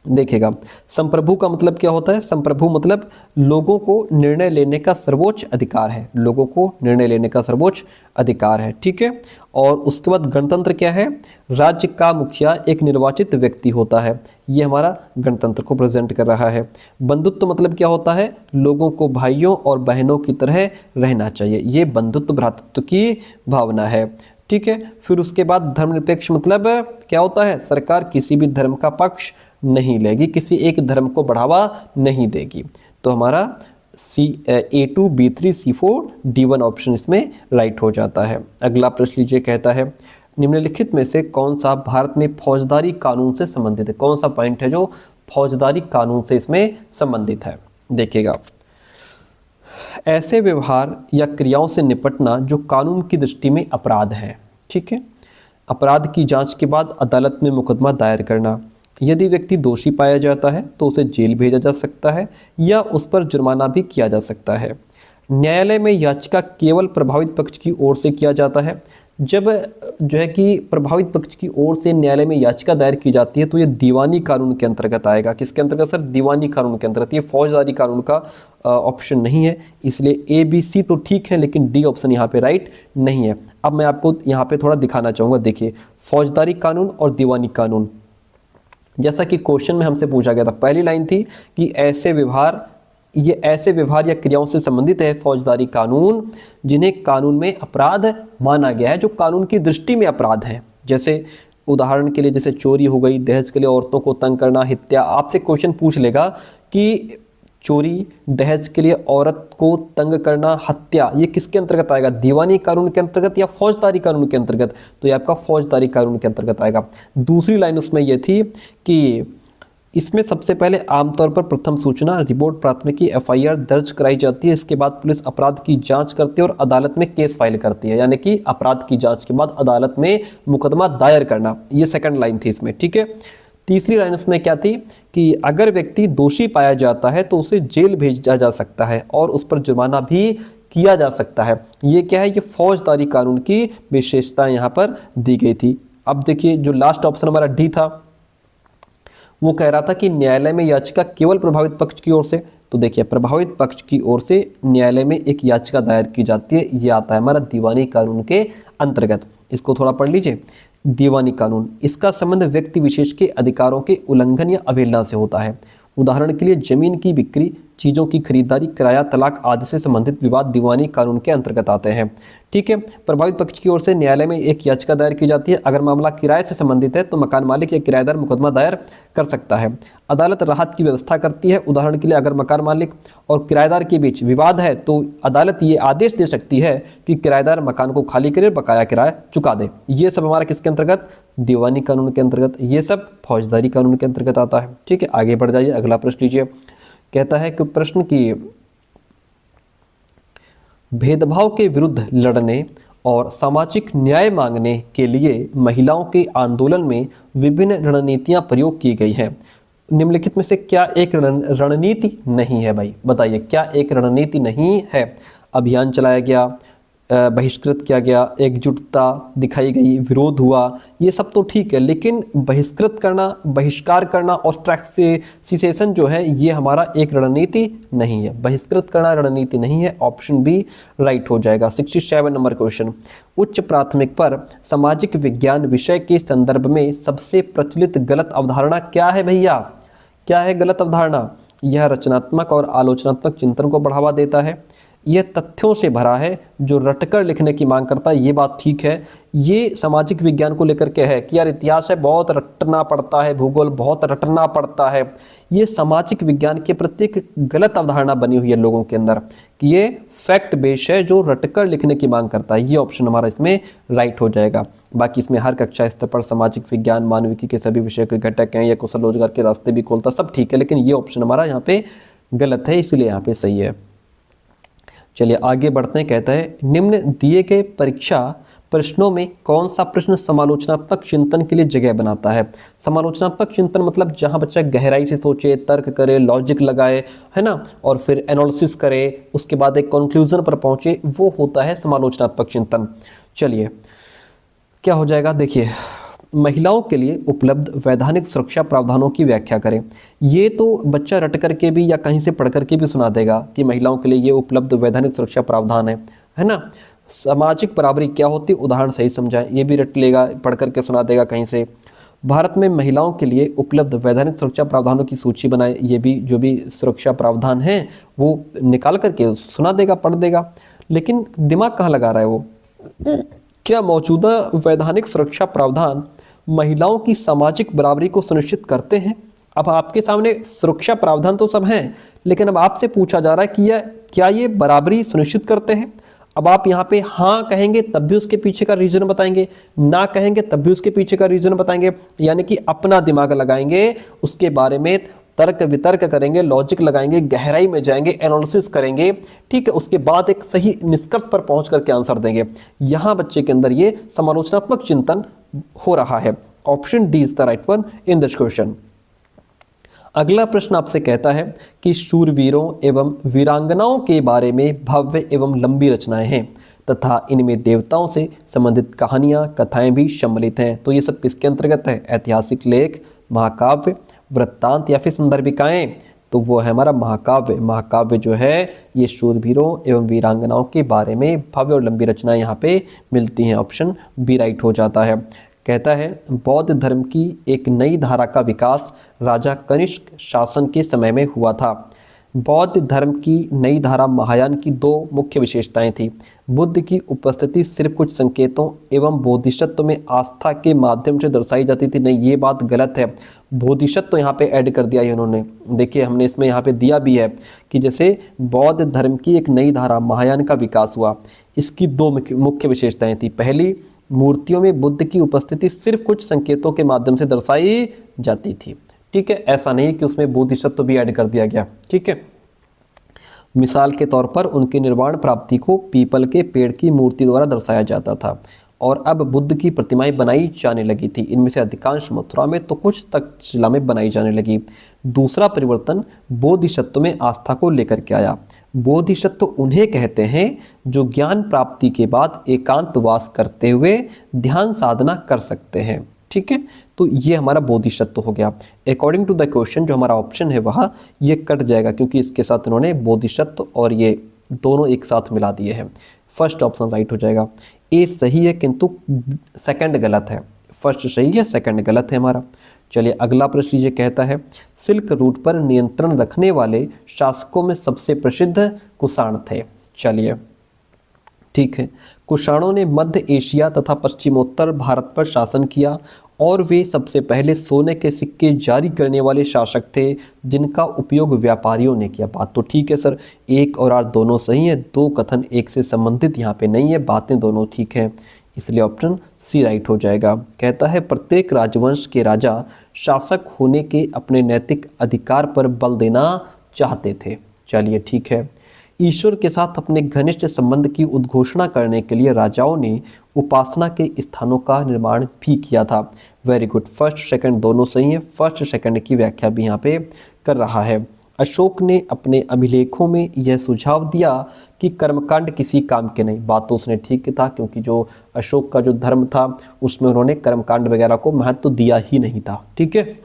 देखिएगा, संप्रभु का मतलब क्या होता है? संप्रभु मतलब लोगों को निर्णय लेने का सर्वोच्च अधिकार है, लोगों को निर्णय लेने का सर्वोच्च अधिकार है, ठीक है। और उसके बाद गणतंत्र क्या है? राज्य का मुखिया एक निर्वाचित व्यक्ति होता है, ये हमारा गणतंत्र को प्रेजेंट कर रहा है। बंधुत्व मतलब क्या होता है? लोगों को भाइयों और बहनों की तरह रहना चाहिए, ये बंधुत्व भ्रातृत्व की भावना है, ठीक है। फिर उसके बाद धर्मनिरपेक्ष मतलब क्या होता है? सरकार किसी भी धर्म का पक्ष नहीं लेगी, किसी एक धर्म को बढ़ावा नहीं देगी। तो हमारा A2, B3, C4, D1 option इसमें राइट हो जाता है। अगला प्रश्न लीजिए, कहता है निम्नलिखित में से कौन सा भारत में फौजदारी कानून से संबंधित है? कौन सा पॉइंट है जो फौजदारी कानून से इसमें संबंधित है? देखिएगा, ऐसे व्यवहार या क्रियाओं से निपटना जो कानून की दृष्टि में अपराध है, ठीक है। अपराध की जांच के बाद अदालत में मुकदमा दायर करना, यदि व्यक्ति दोषी पाया जाता है तो उसे जेल भेजा जा सकता है या उस पर जुर्माना भी किया जा सकता है। न्यायालय में याचिका केवल प्रभावित पक्ष की ओर से किया जाता है। जब जो है कि प्रभावित पक्ष की ओर से न्यायालय में याचिका दायर की जाती है तो ये दीवानी कानून के अंतर्गत आएगा। किसके अंतर्गत सर? दीवानी कानून के अंतर्गत। ये फौजदारी कानून का ऑप्शन नहीं है, इसलिए ए बी सी तो ठीक है, लेकिन डी ऑप्शन यहाँ पे राइट नहीं है। अब मैं आपको यहाँ पे थोड़ा दिखाना चाहूँगा। देखिए, फौजदारी कानून और दीवानी कानून, जैसा कि क्वेश्चन में हमसे पूछा गया था, पहली लाइन थी कि ऐसे व्यवहार, ये ऐसे व्यवहार या क्रियाओं से संबंधित है फौजदारी कानून जिन्हें कानून में अपराध माना गया है, जो कानून की दृष्टि में अपराध है। जैसे उदाहरण के लिए, जैसे चोरी हो गई, दहेज के लिए औरतों को तंग करना, हत्या। आपसे क्वेश्चन पूछ लेगा कि चोरी, दहेज के लिए औरत को तंग करना, हत्या, ये किसके अंतर्गत आएगा? दीवानी कानून के अंतर्गत या फौजदारी कानून के अंतर्गत? तो ये आपका फौजदारी कानून के अंतर्गत आएगा। दूसरी लाइन उसमें यह थी कि इसमें सबसे पहले आमतौर पर प्रथम सूचना, रिपोर्ट, प्राथमिकी, FIR दर्ज कराई जाती है। इसके बाद पुलिस अपराध की जांच करती है और अदालत में केस फाइल करती है, यानी कि अपराध की जांच के बाद अदालत में मुकदमा दायर करना। ये सेकंड लाइन थी इसमें, ठीक है। तीसरी लाइन उसमें क्या थी कि अगर व्यक्ति दोषी पाया जाता है तो उसे जेल भेजा जा सकता है और उस पर जुर्माना भी किया जा सकता है। ये क्या है? ये फौजदारी कानून की विशेषता यहाँ पर दी गई थी। अब देखिए, जो लास्ट ऑप्शन हमारा डी था, वो कह रहा था कि न्यायालय में याचिका केवल प्रभावित पक्ष की ओर से। तो देखिए, प्रभावित पक्ष की ओर से न्यायालय में एक याचिका दायर की जाती है, ये आता है हमारा दीवानी कानून के अंतर्गत। इसको थोड़ा पढ़ लीजिए। दीवानी कानून, इसका संबंध व्यक्ति विशेष के अधिकारों के उल्लंघन या अवहेलना से होता है। उदाहरण के लिए जमीन की बिक्री, चीज़ों की खरीदारी, किराया, तलाक आदि से संबंधित विवाद दीवानी कानून के अंतर्गत आते हैं, ठीक है। प्रभावित पक्ष की ओर से न्यायालय में एक याचिका दायर की जाती है। अगर मामला किराए से संबंधित है तो मकान मालिक या किराएदार मुकदमा दायर कर सकता है। अदालत राहत की व्यवस्था करती है। उदाहरण के लिए अगर मकान मालिक और किराएदार के बीच विवाद है तो अदालत ये आदेश दे सकती है कि किराएदार मकान को खाली करे, बकाया किराया चुका दे। ये सब हमारा किसके अंतर्गत? दीवानी कानून के अंतर्गत। ये सब फौजदारी कानून के अंतर्गत आता है, ठीक है। आगे बढ़ जाइए, अगला प्रश्न लीजिए। कहता है कि प्रश्न की भेदभाव के विरुद्ध लड़ने और सामाजिक न्याय मांगने के लिए महिलाओं के आंदोलन में विभिन्न रणनीतियां प्रयोग की गई हैं। निम्नलिखित में से क्या एक रणनीति नहीं है भाई? बताइए, क्या एक रणनीति नहीं है? अभियान चलाया गया, बहिष्कृत किया गया, एकजुटता दिखाई गई, विरोध हुआ, ये सब तो ठीक है, लेकिन बहिष्कृत करना, बहिष्कार करना, ऑस्ट्रैक्सेशन जो है ये हमारा एक रणनीति नहीं है। बहिष्कृत करना रणनीति नहीं है। ऑप्शन बी राइट हो जाएगा। 67 नंबर क्वेश्चन, उच्च प्राथमिक पर सामाजिक विज्ञान विषय के संदर्भ में सबसे प्रचलित गलत अवधारणा क्या है भैया? क्या है गलत अवधारणा? यह रचनात्मक और आलोचनात्मक चिंतन को बढ़ावा देता है, यह तथ्यों से भरा है जो रटकर लिखने की मांग करता है। ये बात ठीक है। ये सामाजिक विज्ञान को लेकर के है कि यार इतिहास है बहुत रटना पड़ता है, भूगोल बहुत रटना पड़ता है। ये सामाजिक विज्ञान के प्रति एक गलत अवधारणा बनी हुई है लोगों के अंदर कि ये फैक्ट बेस है जो रटकर लिखने की मांग करता है। ये ऑप्शन हमारा इसमें राइट हो जाएगा। बाकी इसमें हर कक्षा स्तर पर सामाजिक विज्ञान मानविकी के सभी विषय के घटक हैं, या कुशल रोजगार के रास्ते भी खोलता, सब ठीक है, लेकिन ये ऑप्शन हमारा यहाँ पे गलत है, इसलिए यहाँ पे सही है। चलिए आगे बढ़ते हैं। कहता है निम्न दिए गए परीक्षा प्रश्नों में कौन सा प्रश्न समालोचनात्मक चिंतन के लिए जगह बनाता है? समालोचनात्मक चिंतन मतलब जहां बच्चा गहराई से सोचे, तर्क करे, लॉजिक लगाए, है ना, और फिर एनालिसिस करे, उसके बाद एक कंक्लूजन पर पहुंचे, वो होता है समालोचनात्मक चिंतन। चलिए क्या हो जाएगा, देखिए महिलाओं के लिए उपलब्ध वैधानिक सुरक्षा प्रावधानों की व्याख्या करें। ये तो बच्चा रट करके भी या कहीं से पढ़ करके भी सुना देगा कि महिलाओं के लिए ये उपलब्ध वैधानिक सुरक्षा प्रावधान है ना। सामाजिक बराबरी क्या होती है, उदाहरण सही समझाएं, ये भी रट लेगा, पढ़ करके सुना देगा कहीं से। भारत में महिलाओं के लिए उपलब्ध वैधानिक सुरक्षा प्रावधानों की सूची बनाए, ये भी जो भी सुरक्षा प्रावधान है वो निकाल करके सुना देगा, पढ़ देगा, लेकिन दिमाग कहाँ लगा रहा है वो। क्या मौजूदा वैधानिक सुरक्षा प्रावधान महिलाओं की सामाजिक बराबरी को सुनिश्चित करते हैं? अब आपके सामने सुरक्षा प्रावधान तो सब हैं, लेकिन अब आपसे पूछा जा रहा है कि क्या ये बराबरी सुनिश्चित करते हैं? अब आप यहाँ पे हाँ कहेंगे तब भी उसके पीछे का रीजन बताएंगे, ना कहेंगे तब भी उसके पीछे का रीजन बताएंगे, यानी कि अपना दिमाग लगाएंगे, उसके बारे में तर्क वितर्क करेंगे, लॉजिक लगाएंगे, गहराई में जाएंगे, एनालिसिस करेंगे, ठीक है, उसके बाद एक सही निष्कर्ष पर पहुंच करके आंसर देंगे। यहाँ बच्चे के अंदर ये समालोचनात्मक चिंतन हो रहा है। Option D is the right one in this question. अगला प्रश्न आपसे कहता है कि शूरवीरों एवं वीरांगनाओं के बारे में भव्य एवं लंबी रचनाएं हैं तथा इनमें देवताओं से संबंधित कहानियां, कथाएं भी सम्मिलित हैं। तो ये सब किसके अंतर्गत है? ऐतिहासिक लेख, महाकाव्य, वृत्तांत या फिर संदर्भिकाएं। तो वो है हमारा महाकाव्य। महाकाव्य जो है ये शूरवीरों एवं वीरांगनाओं के बारे में भव्य और लंबी रचनाएं यहाँ पे मिलती हैं। ऑप्शन बी राइट हो जाता है। कहता है बौद्ध धर्म की एक नई धारा का विकास राजा कनिष्क शासन के समय में हुआ था। बौद्ध धर्म की नई धारा महायान की दो मुख्य विशेषताएं थी। बुद्ध की उपस्थिति सिर्फ कुछ संकेतों एवं बोधिसत्व में आस्था के माध्यम से दर्शाई जाती थी। नहीं, ये बात गलत है। बोधिसत्व यहाँ पे ऐड कर दिया है इन्होंने। देखिए हमने इसमें यहाँ पे दिया भी है कि जैसे बौद्ध धर्म की एक नई धारा महायान का विकास हुआ, इसकी दो मुख्य विशेषताएं थी। पहली, मूर्तियों में बुद्ध की उपस्थिति सिर्फ कुछ संकेतों के माध्यम से दर्शाई जाती थी। ठीक है, ऐसा नहीं कि उसमें बोधिसत्व भी ऐड कर दिया गया। ठीक है, मिसाल के तौर पर उनके निर्वाण प्राप्ति को पीपल के पेड़ की मूर्ति द्वारा दर्शाया जाता था और अब बुद्ध की प्रतिमाएं बनाई जाने लगी थी। इनमें से अधिकांश मथुरा में तो कुछ तक्षशिला में बनाई जाने लगी। दूसरा परिवर्तन बोधिसत्व में आस्था को लेकर के आया। बोधिसत्व उन्हें कहते हैं जो ज्ञान प्राप्ति के बाद एकांतवास करते हुए ध्यान साधना कर सकते हैं। ठीक है, तो ये हमारा बोधिसत्व हो गया। अकॉर्डिंग टू द क्वेश्चन जो हमारा ऑप्शन है वहाँ ये कट जाएगा, क्योंकि इसके साथ इन्होंने बोधिसत्व और ये दोनों एक साथ मिला दिए हैं। फर्स्ट ऑप्शन राइट हो जाएगा। ए सही है किंतु सेकंड गलत है। फर्स्ट सही है, सेकंड गलत है हमारा। चलिए अगला प्रश्न ये कहता है सिल्क रूट पर नियंत्रण रखने वाले शासकों में सबसे प्रसिद्ध कुषाण थे। चलिए ठीक है, कुषाणों ने मध्य एशिया तथा पश्चिमोत्तर भारत पर शासन किया और वे सबसे पहले सोने के सिक्के जारी करने वाले शासक थे जिनका उपयोग व्यापारियों ने किया। बात तो ठीक है सर, एक और आठ दोनों सही है, दो कथन एक से संबंधित यहाँ पे नहीं है, बातें दोनों ठीक है, इसलिए ऑप्शन सी राइट हो जाएगा। कहता है प्रत्येक राजवंश के राजा शासक होने के अपने नैतिक अधिकार पर बल देना चाहते थे। चलिए ठीक है, ईश्वर के साथ अपने घनिष्ठ संबंध की उद्घोषणा करने के लिए राजाओं ने उपासना के स्थानों का निर्माण भी किया था। वेरी गुड, फर्स्ट सेकंड दोनों सही है। फर्स्ट सेकंड की व्याख्या भी यहाँ पे कर रहा है। अशोक ने अपने अभिलेखों में यह सुझाव दिया कि कर्मकांड किसी काम के नहीं। बात तो उसने ठीक था, क्योंकि जो अशोक का जो धर्म था उसमें उन्होंने कर्मकांड वगैरह को महत्व दिया ही नहीं था। ठीक है।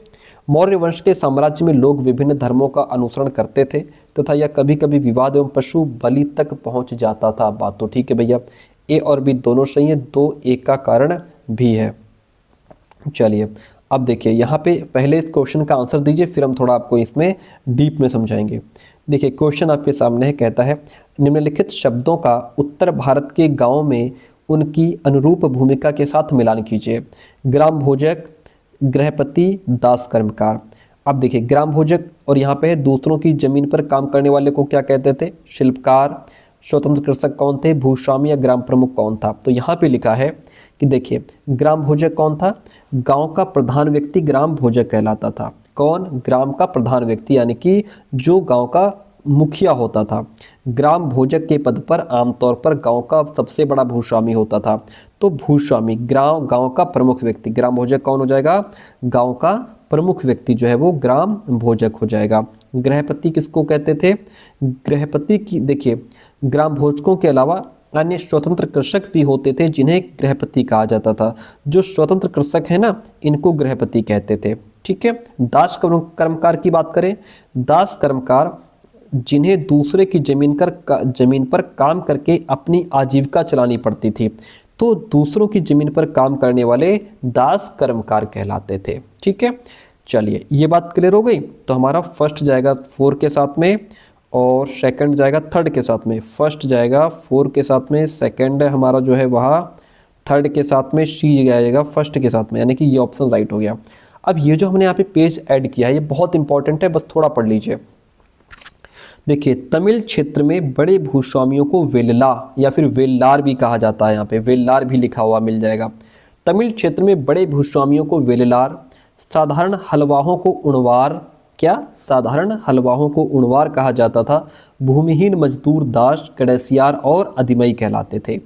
मौर्य वंश के साम्राज्य में लोग विभिन्न धर्मों का अनुसरण करते थे तथा यह कभी कभी विवाद एवं पशु बलि तक पहुंच जाता था। बात तो ठीक है भैया, ए और बी दोनों सही है, 2 एक का कारण भी है। चलिए अब देखिए यहाँ पे पहले इस क्वेश्चन का आंसर दीजिए, फिर हम थोड़ा आपको इसमें डीप में समझाएंगे। देखिए क्वेश्चन आपके सामने है, कहता है निम्नलिखित शब्दों का उत्तर भारत के गांवों में उनकी अनुरूप भूमिका के साथ मिलान कीजिए। ग्राम भोजक, गृहपति, दास कर्मकार। अब देखिए ग्राम भोजक और यहाँ पे दूसरों की जमीन पर काम करने वाले को क्या कहते थे? शिल्पकार। स्वतंत्र कृषक कौन थे? भूस्वामी या ग्राम प्रमुख कौन था? तो यहाँ पे लिखा है कि देखिए ग्राम भोजक कौन था? गांव का प्रधान व्यक्ति ग्राम भोजक कहलाता था। कौन? ग्राम का प्रधान व्यक्ति, यानी कि जो गांव का मुखिया होता था। ग्राम भोजक के पद पर आमतौर पर गांव का सबसे बड़ा भूस्वामी होता था। तो भूस्वामी गांव का प्रमुख व्यक्ति, ग्राम भोजक कौन हो जाएगा? गांव का प्रमुख व्यक्ति जो है वो ग्राम भोजक हो जाएगा। गृहपति किसको कहते थे? गृहपति की देखिए ग्राम भोजकों के अलावा अन्य स्वतंत्र कृषक भी होते थे जिन्हें गृहपति कहा जाता था। जो स्वतंत्र कृषक है ना, इनको गृहपति कहते थे। ठीक है। दास कर्मकार की बात करें, दास कर्मकार जिन्हें दूसरे की जमीन पर काम करके अपनी आजीविका चलानी पड़ती थी, तो दूसरों की जमीन पर काम करने वाले दास कर्मकार कहलाते थे। ठीक है। चलिए ये बात क्लियर हो गई। तो हमारा फर्स्ट जाएगा 4 के साथ में और सेकंड जाएगा 3rd के साथ में। फर्स्ट जाएगा 4 के साथ में, सेकंड हमारा जो है वह 3rd के साथ में, सी जाएगा फर्स्ट के साथ में, यानी कि ये ऑप्शन राइट हो गया। अब ये जो हमने यहाँ पे पेज ऐड किया है ये बहुत इंपॉर्टेंट है, बस थोड़ा पढ़ लीजिए। देखिए तमिल क्षेत्र में बड़े भूस्वामियों को वेल्ला या फिर वेल्लार भी कहा जाता है। यहाँ पे वेल्लार भी लिखा हुआ मिल जाएगा। तमिल क्षेत्र में बड़े भूस्वामियों को वेल्लार, साधारण हलवाहों को उणवार, क्या? साधारण हलवाहों को उणवार कहा जाता था। भूमिहीन मजदूर दास, कड़ैसियार और अधिमई कहलाते थे।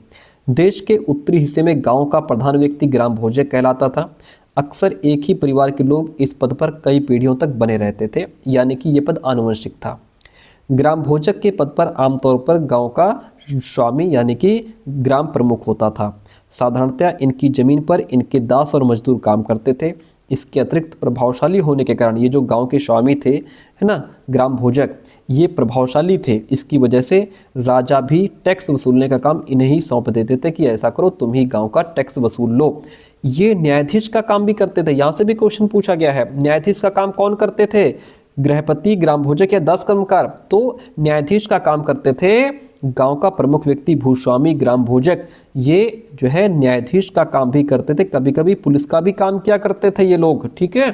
देश के उत्तरी हिस्से में गांव का प्रधान व्यक्ति ग्राम भोजक कहलाता था। अक्सर एक ही परिवार के लोग इस पद पर कई पीढ़ियों तक बने रहते थे, यानी कि ये पद आनुवंशिक था। ग्राम भोजक के पद पर आमतौर पर गांव का स्वामी यानी कि ग्राम प्रमुख होता था। साधारणतया इनकी जमीन पर इनके दास और मजदूर काम करते थे। इसके अतिरिक्त प्रभावशाली होने के कारण ये जो गांव के स्वामी थे, है ना, ग्राम भोजक, ये प्रभावशाली थे। इसकी वजह से राजा भी टैक्स वसूलने का काम इन्हें ही सौंप देते थे कि ऐसा करो, तुम ही गांव का टैक्स वसूल लो। ये न्यायाधीश का काम भी करते थे। यहाँ से भी क्वेश्चन पूछा गया है, न्यायाधीश का काम कौन करते थे? गृहपति, ग्राम भोजक या दास कर्मकार? तो न्यायाधीश का काम करते थे गांव का प्रमुख व्यक्ति भूस्वामी ग्राम भोजक। ये जो है न्यायाधीश का काम भी करते थे, कभी कभी पुलिस का भी काम किया करते थे ये लोग। ठीक है।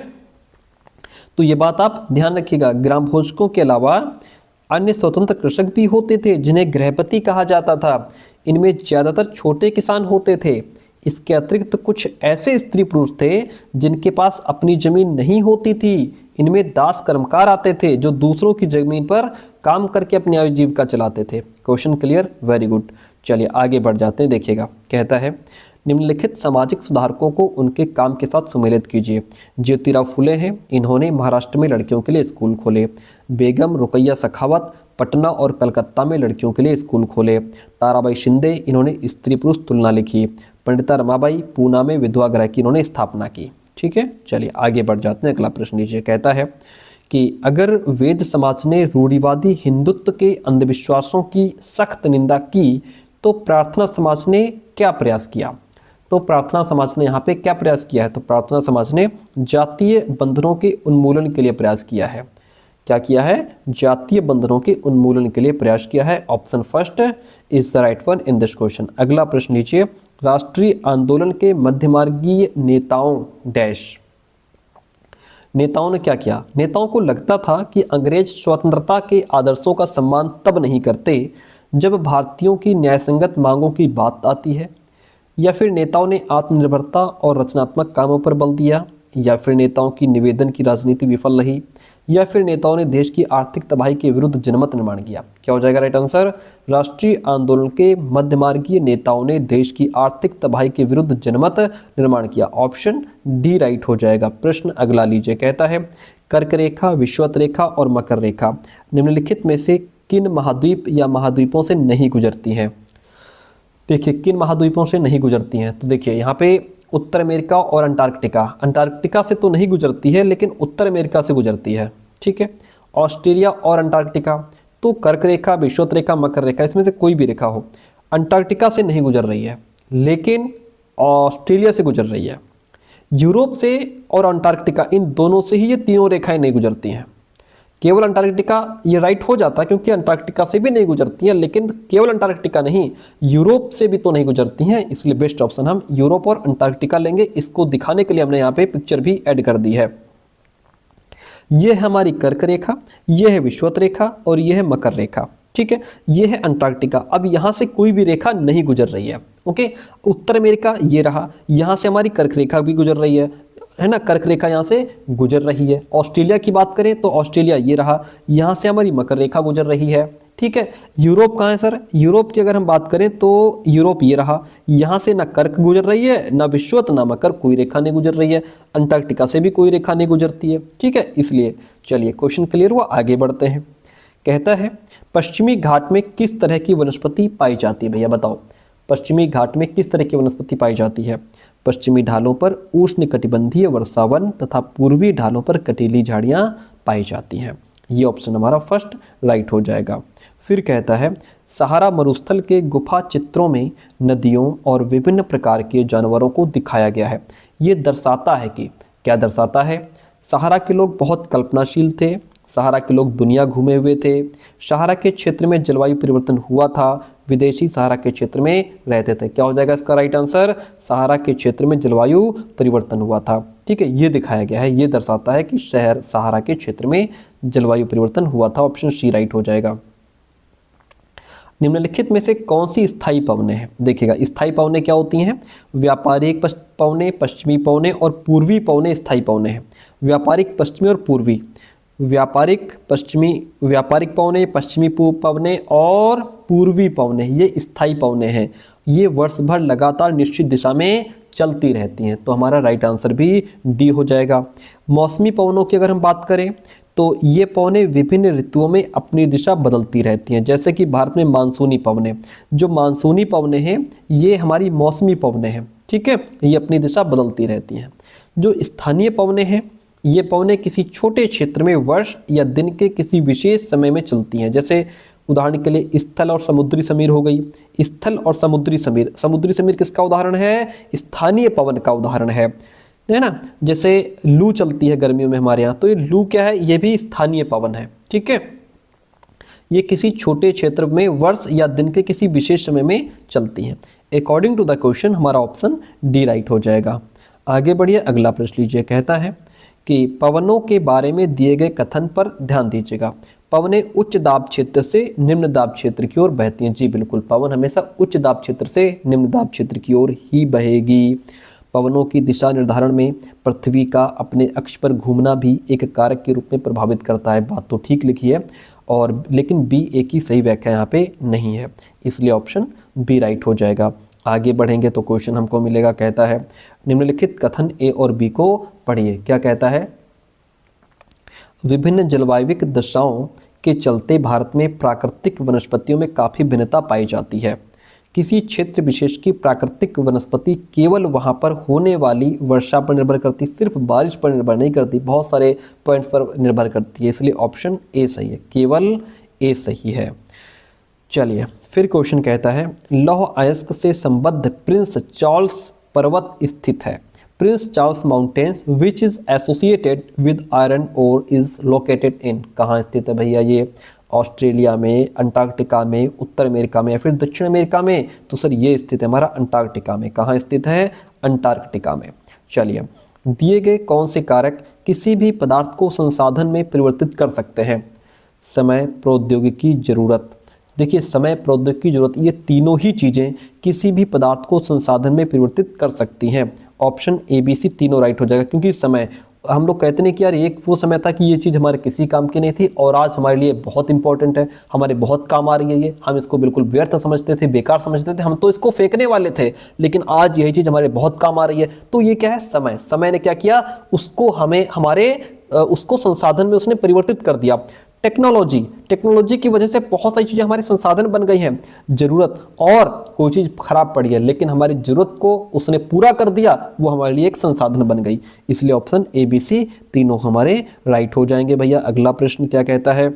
तो ये बात आप ध्यान रखिएगा। ग्राम भोजकों के अलावा अन्य स्वतंत्र कृषक भी होते थे जिन्हें गृहपति कहा जाता था। इनमें ज्यादातर छोटे किसान होते थे। इसके अतिरिक्त कुछ ऐसे स्त्री पुरुष थे जिनके पास अपनी जमीन नहीं होती थी। इनमें दास कर्मकार आते थे जो दूसरों की जमीन पर काम करके अपनी आजीविका चलाते थे। Question clear? Very good. चलिए आगे बढ़ जाते हैं। देखिएगा, कहता है निम्नलिखित सामाजिक सुधारकों को उनके काम के साथ सम्मिलित कीजिए। ज्योतिराव फुले हैं, इन्होंने महाराष्ट्र में लड़कियों के लिए स्कूल खोले। बेगम रुकैया सखावत पटना और कलकत्ता में लड़कियों के लिए स्कूल खोले। ताराबाई शिंदे, इन्होंने स्त्री पुरुष तुलना लिखी। पंडिता रमाबाई पूना में विधवा गृह की इन्होंने स्थापना की। ठीक है। चलिए आगे बढ़ जाते हैं। अगला प्रश्न लीजिए। कहता है कि अगर वेद समाज ने रूढ़िवादी हिंदुत्व के अंधविश्वासों की सख्त निंदा की तो प्रार्थना समाज ने क्या प्रयास किया? तो प्रार्थना समाज ने यहाँ पे क्या प्रयास किया है? तो प्रार्थना समाज ने जातीय बंधनों के उन्मूलन के लिए प्रयास किया है। क्या किया है? जातीय बंधनों के उन्मूलन के लिए प्रयास किया है। Option first is the right one in this question. अगला प्रश्न लीजिए। राष्ट्रीय आंदोलन के मध्यमार्गीय नेताओं डैश। नेताओं ने क्या किया? नेताओं को लगता था कि अंग्रेज स्वतंत्रता के आदर्शों का सम्मान तब नहीं करते जब भारतीयों की न्यायसंगत मांगों की बात आती है, या फिर नेताओं ने आत्मनिर्भरता और रचनात्मक कामों पर बल दिया, या फिर नेताओं की निवेदन की राजनीति विफल रही, या फिर नेताओं ने देश की आर्थिक तबाही के विरुद्ध जनमत निर्माण किया? क्या हो जाएगा राइट आंसर? राष्ट्रीय आंदोलन के मध्यमार्गीय नेताओं ने देश की आर्थिक तबाही के विरुद्ध जनमत निर्माण किया। ऑप्शन डी राइट हो जाएगा। प्रश्न अगला लीजिए, कहता है कर्क रेखा, विषुवत रेखा और मकर रेखा निम्नलिखित में से किन महाद्वीप या महाद्वीपों से नहीं गुजरती हैं? देखिए किन महाद्वीपों से नहीं गुजरती हैं, तो देखिए यहाँ पे उत्तर अमेरिका और अंटार्कटिका, अंटार्कटिका से तो नहीं गुजरती है लेकिन उत्तर अमेरिका से गुजरती है, ठीक है। ऑस्ट्रेलिया और अंटार्कटिका, तो कर्क रेखा, विषुवत रेखा, मकर रेखा, इसमें से कोई भी रेखा हो, अंटार्कटिका से नहीं गुजर रही है लेकिन ऑस्ट्रेलिया से गुजर रही है। यूरोप से और अंटार्कटिका, इन दोनों से ही ये तीनों रेखाएं नहीं गुजरती हैं। केवल अंटार्कटिका ये राइट हो जाता है क्योंकि अंटार्कटिका से भी नहीं गुजरती हैं, लेकिन केवल अंटार्कटिका नहीं, यूरोप से भी तो नहीं गुजरती हैं, इसलिए बेस्ट ऑप्शन हम यूरोप और अंटार्कटिका लेंगे। इसको दिखाने के लिए हमने यहाँ पे पिक्चर भी ऐड कर दी है। ये है हमारी कर्क रेखा, ये है विषुवत रेखा और ये है मकर रेखा, ठीक है। ये है अंटार्कटिका। अब यहाँ से कोई भी रेखा नहीं गुजर रही है, ओके। उत्तर अमेरिका ये रहा, यहाँ से हमारी कर्क रेखा भी गुजर रही है ना, कर्क रेखा यहाँ से गुजर रही है। ऑस्ट्रेलिया की बात करें तो ऑस्ट्रेलिया ये रहा, यहाँ से हमारी मकर रेखा गुजर रही है, ठीक है। यूरोप कहाँ है सर? यूरोप की अगर हम बात करें तो यूरोप ये रहा, यहाँ से ना कर्क गुजर रही है, ना विषुवत, ना मकर, कोई रेखा नहीं गुजर रही है। अंटार्कटिका से भी कोई रेखा नहीं गुजरती है, ठीक है। इसलिए चलिए क्वेश्चन क्लियर हुआ, आगे बढ़ते हैं। कहता है पश्चिमी घाट में किस तरह की वनस्पति पाई जाती है? भैया बताओ, पश्चिमी घाट में किस तरह की वनस्पति पाई जाती है? पश्चिमी ढालों पर उष्णकटिबंधीय वर्षावन तथा पूर्वी ढालों पर कटीली झाड़ियां पाई जाती हैं। ये ऑप्शन हमारा फर्स्ट राइट हो जाएगा। फिर कहता है सहारा मरुस्थल के गुफा चित्रों में नदियों और विभिन्न प्रकार के जानवरों को दिखाया गया है। ये दर्शाता है कि, क्या दर्शाता है? सहारा के लोग बहुत कल्पनाशील थे, सहारा के लोग दुनिया घूमे हुए थे, सहारा के क्षेत्र में जलवायु परिवर्तन हुआ था, विदेशी सहारा के क्षेत्र में रहते थे। क्या हो जाएगा इसका राइट आंसर? सहारा के क्षेत्र में जलवायु परिवर्तन हुआ था, ठीक है। ये दिखाया गया है, ये दर्शाता है कि शहर सहारा के क्षेत्र में जलवायु परिवर्तन हुआ था। ऑप्शन सी राइट हो जाएगा। निम्नलिखित में से कौन सी स्थायी पवनें हैं? देखिएगा स्थायी पवनें क्या होती हैं? व्यापारिक पवनें, पश्चिमी पवनें और पूर्वी पवनें स्थायी पवनें हैं। व्यापारिक पश्चिमी और पूर्वी, व्यापारिक पवनें, पश्चिमी पवनें और पूर्वी पवनें, ये स्थायी पवनें हैं। ये वर्ष भर लगातार निश्चित दिशा में चलती रहती हैं, तो हमारा राइट आंसर भी डी हो जाएगा। मौसमी पवनों की अगर हम बात करें तो ये पवनें विभिन्न ऋतुओं में अपनी दिशा बदलती रहती हैं, जैसे कि भारत में मानसूनी पवनें, जो मानसूनी पवनें हैं ये हमारी मौसमी पवनें हैं, ठीक है, ये अपनी दिशा बदलती रहती हैं। जो स्थानीय पवनें हैं ये पवनें किसी छोटे क्षेत्र में वर्ष या दिन के किसी विशेष समय में चलती हैं, जैसे उदाहरण के लिए स्थल और समुद्री समीर हो गई। स्थल और समुद्री समीर किसका उदाहरण है? स्थानीय पवन का उदाहरण है ना। जैसे लू चलती है गर्मियों में हमारे यहाँ, तो ये लू क्या है? ये भी स्थानीय पवन है, ठीक है। ये किसी छोटे क्षेत्र में वर्ष या दिन के किसी विशेष समय में चलती हैं। अकॉर्डिंग टू द क्वेश्चन हमारा ऑप्शन डी राइट हो जाएगा। आगे बढ़िए, अगला प्रश्न लीजिए। कहता है कि पवनों के बारे में दिए गए कथन पर ध्यान दीजिएगा। पवनें उच्च दाब क्षेत्र से निम्न दाब क्षेत्र की ओर बहती हैं। जी बिल्कुल, पवन हमेशा उच्च दाब क्षेत्र से निम्न दाब क्षेत्र की ओर ही बहेगी। पवनों की दिशा निर्धारण में पृथ्वी का अपने अक्ष पर घूमना भी एक कारक के रूप में प्रभावित करता है। बात तो ठीक लिखी है, और लेकिन बी एक ही सही व्याख्या यहाँ पे नहीं है, इसलिए ऑप्शन बी राइट हो जाएगा। आगे बढ़ेंगे तो क्वेश्चन हमको मिलेगा। कहता है निम्नलिखित कथन ए और बी को पढ़िए। क्या कहता है? विभिन्न जलवायविक दशाओं के चलते भारत में प्राकृतिक वनस्पतियों में काफ़ी भिन्नता पाई जाती है। किसी क्षेत्र विशेष की प्राकृतिक वनस्पति केवल वहाँ पर होने वाली वर्षा पर निर्भर करती, सिर्फ बारिश पर निर्भर नहीं करती, बहुत सारे पॉइंट्स पर निर्भर करती है, इसलिए ऑप्शन ए सही है, केवल ए सही है। चलिए फिर क्वेश्चन कहता है लौह अयस्क से संबद्ध प्रिंस चार्ल्स पर्वत स्थित है। Prince Charles mountains which is associated with iron ore is located in. कहाँ स्थित है भैया ये? ऑस्ट्रेलिया में, अंटार्कटिका में, उत्तर अमेरिका में या फिर दक्षिण अमेरिका में? तो सर ये स्थित है हमारा अंटार्कटिका में। कहाँ स्थित है? अंटार्कटिका में। चलिए, दिए गए कौन से कारक किसी भी पदार्थ को संसाधन में परिवर्तित कर सकते हैं? समय, प्रौद्योगिकी, जरूरत। देखिए समय, प्रौद्योगिकी, जरूरत, ये तीनों ही चीज़ें किसी भी पदार्थ को संसाधन में परिवर्तित कर सकती हैं। ऑप्शन ए बी सी तीनों राइट हो जाएगा, क्योंकि समय हम लोग कहते नहीं कि यार एक वो समय था कि ये चीज़ हमारे किसी काम की नहीं थी और आज हमारे लिए बहुत इंपॉर्टेंट है, हमारे बहुत काम आ रही है ये, हम इसको बिल्कुल व्यर्थ समझते थे, बेकार समझते थे, हम तो इसको फेंकने वाले थे, लेकिन आज यही चीज़ हमारे बहुत काम आ रही है। तो ये क्या है, समय। समय ने क्या किया, उसको हमें उसको संसाधन में उसने परिवर्तित कर दिया। टेक्नोलॉजी की वजह से बहुत सारी चीज़ें हमारे संसाधन बन गई हैं। जरूरत और कोई चीज़ खराब पड़ी है, लेकिन हमारी जरूरत को उसने पूरा कर दिया, वो हमारे लिए एक संसाधन बन गई। इसलिए ऑप्शन ए बी सी तीनों हमारे राइट हो जाएंगे भैया। अगला प्रश्न क्या कहता है,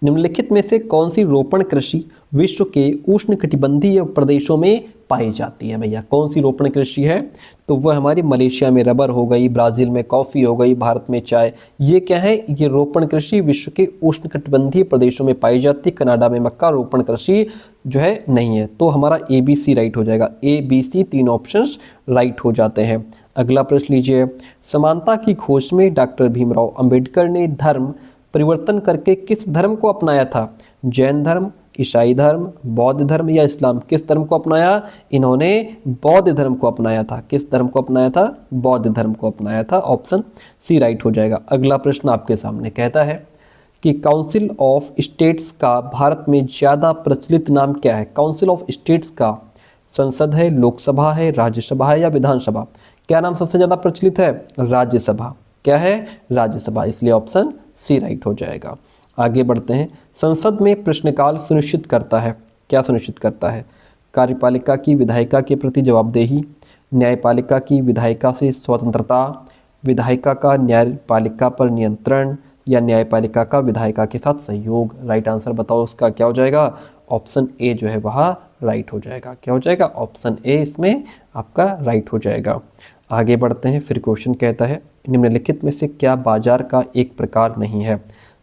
निम्नलिखित में से कौन सी रोपण कृषि विश्व के उष्णकटिबंधीय प्रदेशों में पाई जाती है भैया? कौन सी रोपण कृषि है? तो वह हमारी मलेशिया में रबर हो गई, ब्राजील में कॉफ़ी हो गई, भारत में चाय। ये क्या है, ये रोपण कृषि विश्व के उष्णकटिबंधीय प्रदेशों में पाई जाती है। कनाडा में मक्का रोपण कृषि जो है नहीं है। तो हमारा ए बी सी राइट हो जाएगा। ए बी सी तीन ऑप्शंस राइट हो जाते हैं। अगला प्रश्न लीजिए, समानता की खोज में डॉक्टर भीमराव अंबेडकर ने धर्म परिवर्तन करके किस धर्म को अपनाया था? जैन धर्म, ईसाई धर्म, बौद्ध धर्म या इस्लाम? किस धर्म को अपनाया? इन्होंने बौद्ध धर्म को अपनाया था। किस धर्म को अपनाया था? बौद्ध धर्म को अपनाया था। ऑप्शन सी राइट हो जाएगा। अगला प्रश्न आपके सामने कहता है कि काउंसिल ऑफ स्टेट्स का भारत में ज़्यादा प्रचलित नाम क्या है? काउंसिल ऑफ स्टेट्स का संसद है, लोकसभा है, राज्यसभा है या विधानसभा? क्या नाम सबसे ज़्यादा प्रचलित है? राज्यसभा। क्या है? राज्यसभा। इसलिए ऑप्शन सी राइट हो जाएगा। आगे बढ़ते हैं। संसद में प्रश्नकाल सुनिश्चित करता है, क्या सुनिश्चित करता है? कार्यपालिका की विधायिका के प्रति जवाबदेही, न्यायपालिका की विधायिका से स्वतंत्रता, विधायिका का न्यायपालिका पर नियंत्रण या न्यायपालिका का विधायिका के साथ सहयोग? राइट आंसर बताओ उसका क्या हो जाएगा? ऑप्शन ए जो है वह राइट हो जाएगा। क्या हो जाएगा? ऑप्शन ए इसमें आपका राइट हो जाएगा। आगे बढ़ते हैं। फिर क्वेश्चन कहता है, निम्नलिखित में से क्या बाजार का एक प्रकार नहीं है?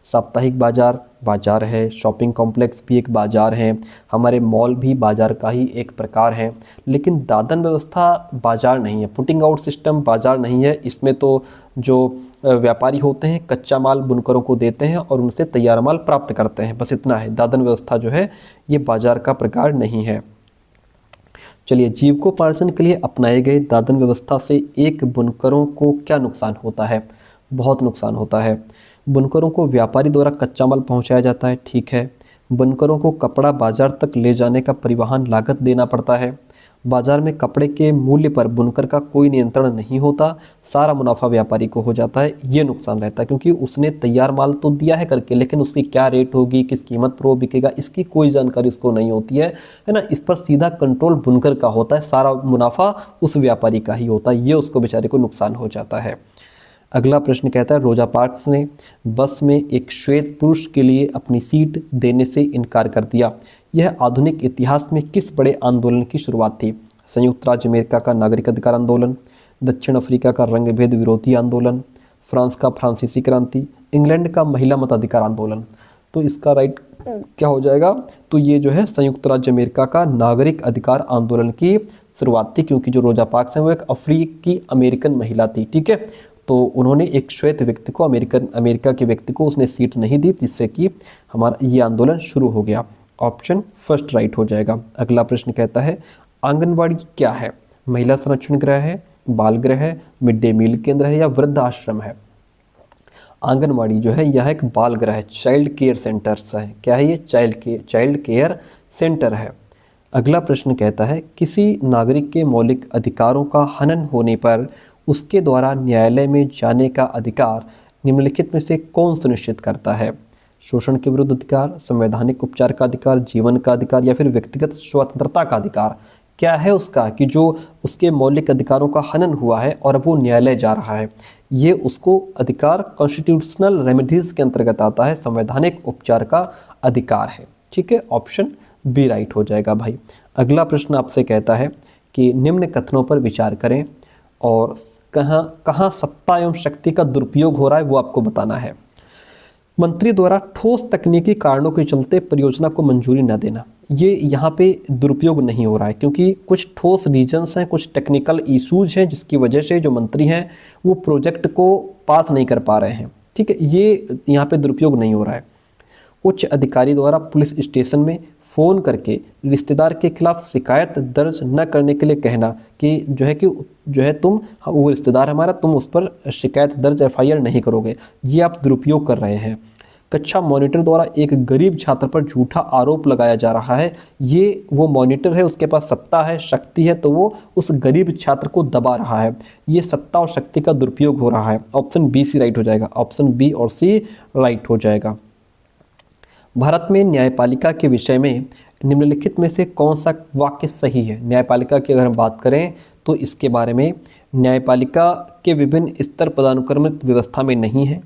साप्ताहिक बाजार है, शॉपिंग कॉम्प्लेक्स भी एक बाजार है, हमारे मॉल भी बाजार का ही एक प्रकार है, लेकिन दादन व्यवस्था बाजार नहीं है, पुटिंग आउट सिस्टम बाजार नहीं है। इसमें तो जो व्यापारी होते हैं कच्चा माल बुनकरों को देते हैं और उनसे तैयार माल प्राप्त करते हैं, बस इतना है। दादन व्यवस्था जो है ये बाजार का प्रकार नहीं है। चलिए, जीविकोपार्जन के लिए अपनाए गए दादन व्यवस्था से एक बुनकरों को क्या नुकसान होता है? बहुत नुकसान होता है। बुनकरों को व्यापारी द्वारा कच्चा माल पहुंचाया जाता है, ठीक है। बुनकरों को कपड़ा बाजार तक ले जाने का परिवहन लागत देना पड़ता है। बाजार में कपड़े के मूल्य पर बुनकर का कोई नियंत्रण नहीं होता, सारा मुनाफा व्यापारी को हो जाता है। ये नुकसान रहता है क्योंकि उसने तैयार माल तो दिया है करके, लेकिन उसकी क्या रेट होगी, किस कीमत पर वो बिकेगा, इसकी कोई जानकारी उसको नहीं होती है ना। इस पर सीधा कंट्रोल बुनकर का होता है, सारा मुनाफा उस व्यापारी का ही होता है। ये उसको बेचारे को नुकसान हो जाता है। अगला प्रश्न कहता है, रोजा पार्क्स ने बस में एक श्वेत पुरुष के लिए अपनी सीट देने से इनकार कर दिया। यह आधुनिक इतिहास में किस बड़े आंदोलन की शुरुआत थी? संयुक्त राज्य अमेरिका का नागरिक अधिकार आंदोलन, दक्षिण अफ्रीका का रंगभेद विरोधी आंदोलन, फ्रांस का फ्रांसीसी क्रांति, इंग्लैंड का महिला मताधिकार आंदोलन? तो इसका राइट क्या हो जाएगा? तो ये जो है संयुक्त राज्य अमेरिका का नागरिक अधिकार आंदोलन की शुरुआत थी, क्योंकि जो रोजा पार्क्स हैं वो एक अफ्रीकी अमेरिकन महिला थी, ठीक है। तो उन्होंने एक श्वेत व्यक्ति को, अमेरिका के व्यक्ति को उसने सीट नहीं दी, जिससे कि हमारा ये आंदोलन शुरू हो गया। ऑप्शन फर्स्ट राइट हो जाएगा। अगला प्रश्न कहता है, आंगनवाड़ी क्या है? महिला संरक्षण गृह है, बाल गृह है, मिड डे मील केंद्र है या वृद्ध आश्रम है? आंगनवाड़ी जो है यह एक बाल गृह है, चाइल्ड केयर सेंटर्स है। क्या है ये? चाइल्ड केयर सेंटर है। अगला प्रश्न कहता है, किसी नागरिक के मौलिक अधिकारों का हनन होने पर उसके द्वारा न्यायालय में जाने का अधिकार निम्नलिखित में से कौन सुनिश्चित करता है? शोषण के विरुद्ध अधिकार, संवैधानिक उपचार का अधिकार, जीवन का अधिकार या फिर व्यक्तिगत स्वतंत्रता का अधिकार? क्या है उसका कि जो उसके मौलिक अधिकारों का हनन हुआ है और अब वो न्यायालय जा रहा है, ये उसको अधिकार कॉन्स्टिट्यूशनल रेमेडीज के अंतर्गत आता है, संवैधानिक उपचार का अधिकार है, ठीक है। ऑप्शन बी राइट हो जाएगा भाई। अगला प्रश्न आपसे कहता है कि निम्न कथनों पर विचार करें और कहाँ सत्ता एवं शक्ति का दुरुपयोग हो रहा है वो आपको बताना है। मंत्री द्वारा ठोस तकनीकी कारणों के चलते परियोजना को मंजूरी न देना, ये यहाँ पे दुरुपयोग नहीं हो रहा है, क्योंकि कुछ ठोस रीजन्स हैं, कुछ टेक्निकल इश्यूज हैं, जिसकी वजह से जो मंत्री हैं वो प्रोजेक्ट को पास नहीं कर पा रहे हैं, ठीक है। ये यहाँ पे दुरुपयोग नहीं हो रहा है। उच्च अधिकारी द्वारा पुलिस स्टेशन में फ़ोन करके रिश्तेदार के खिलाफ शिकायत दर्ज न करने के लिए कहना कि जो है तुम, वो रिश्तेदार हमारा, तुम उस पर शिकायत दर्ज FIR नहीं करोगे, ये आप दुरुपयोग कर रहे हैं। कक्षा मॉनिटर द्वारा एक गरीब छात्र पर झूठा आरोप लगाया जा रहा है, ये वो मॉनिटर है, उसके पास सत्ता है, शक्ति है, तो वो उस गरीब छात्र को दबा रहा है, ये सत्ता और शक्ति का दुरुपयोग हो रहा है। ऑप्शन बी सी राइट हो जाएगा, ऑप्शन बी और सी राइट हो जाएगा। भारत में न्यायपालिका के विषय में निम्नलिखित में से कौन सा वाक्य सही है? न्यायपालिका की अगर हम बात करें तो इसके बारे में, न्यायपालिका के विभिन्न स्तर पदानुक्रमित व्यवस्था में नहीं है।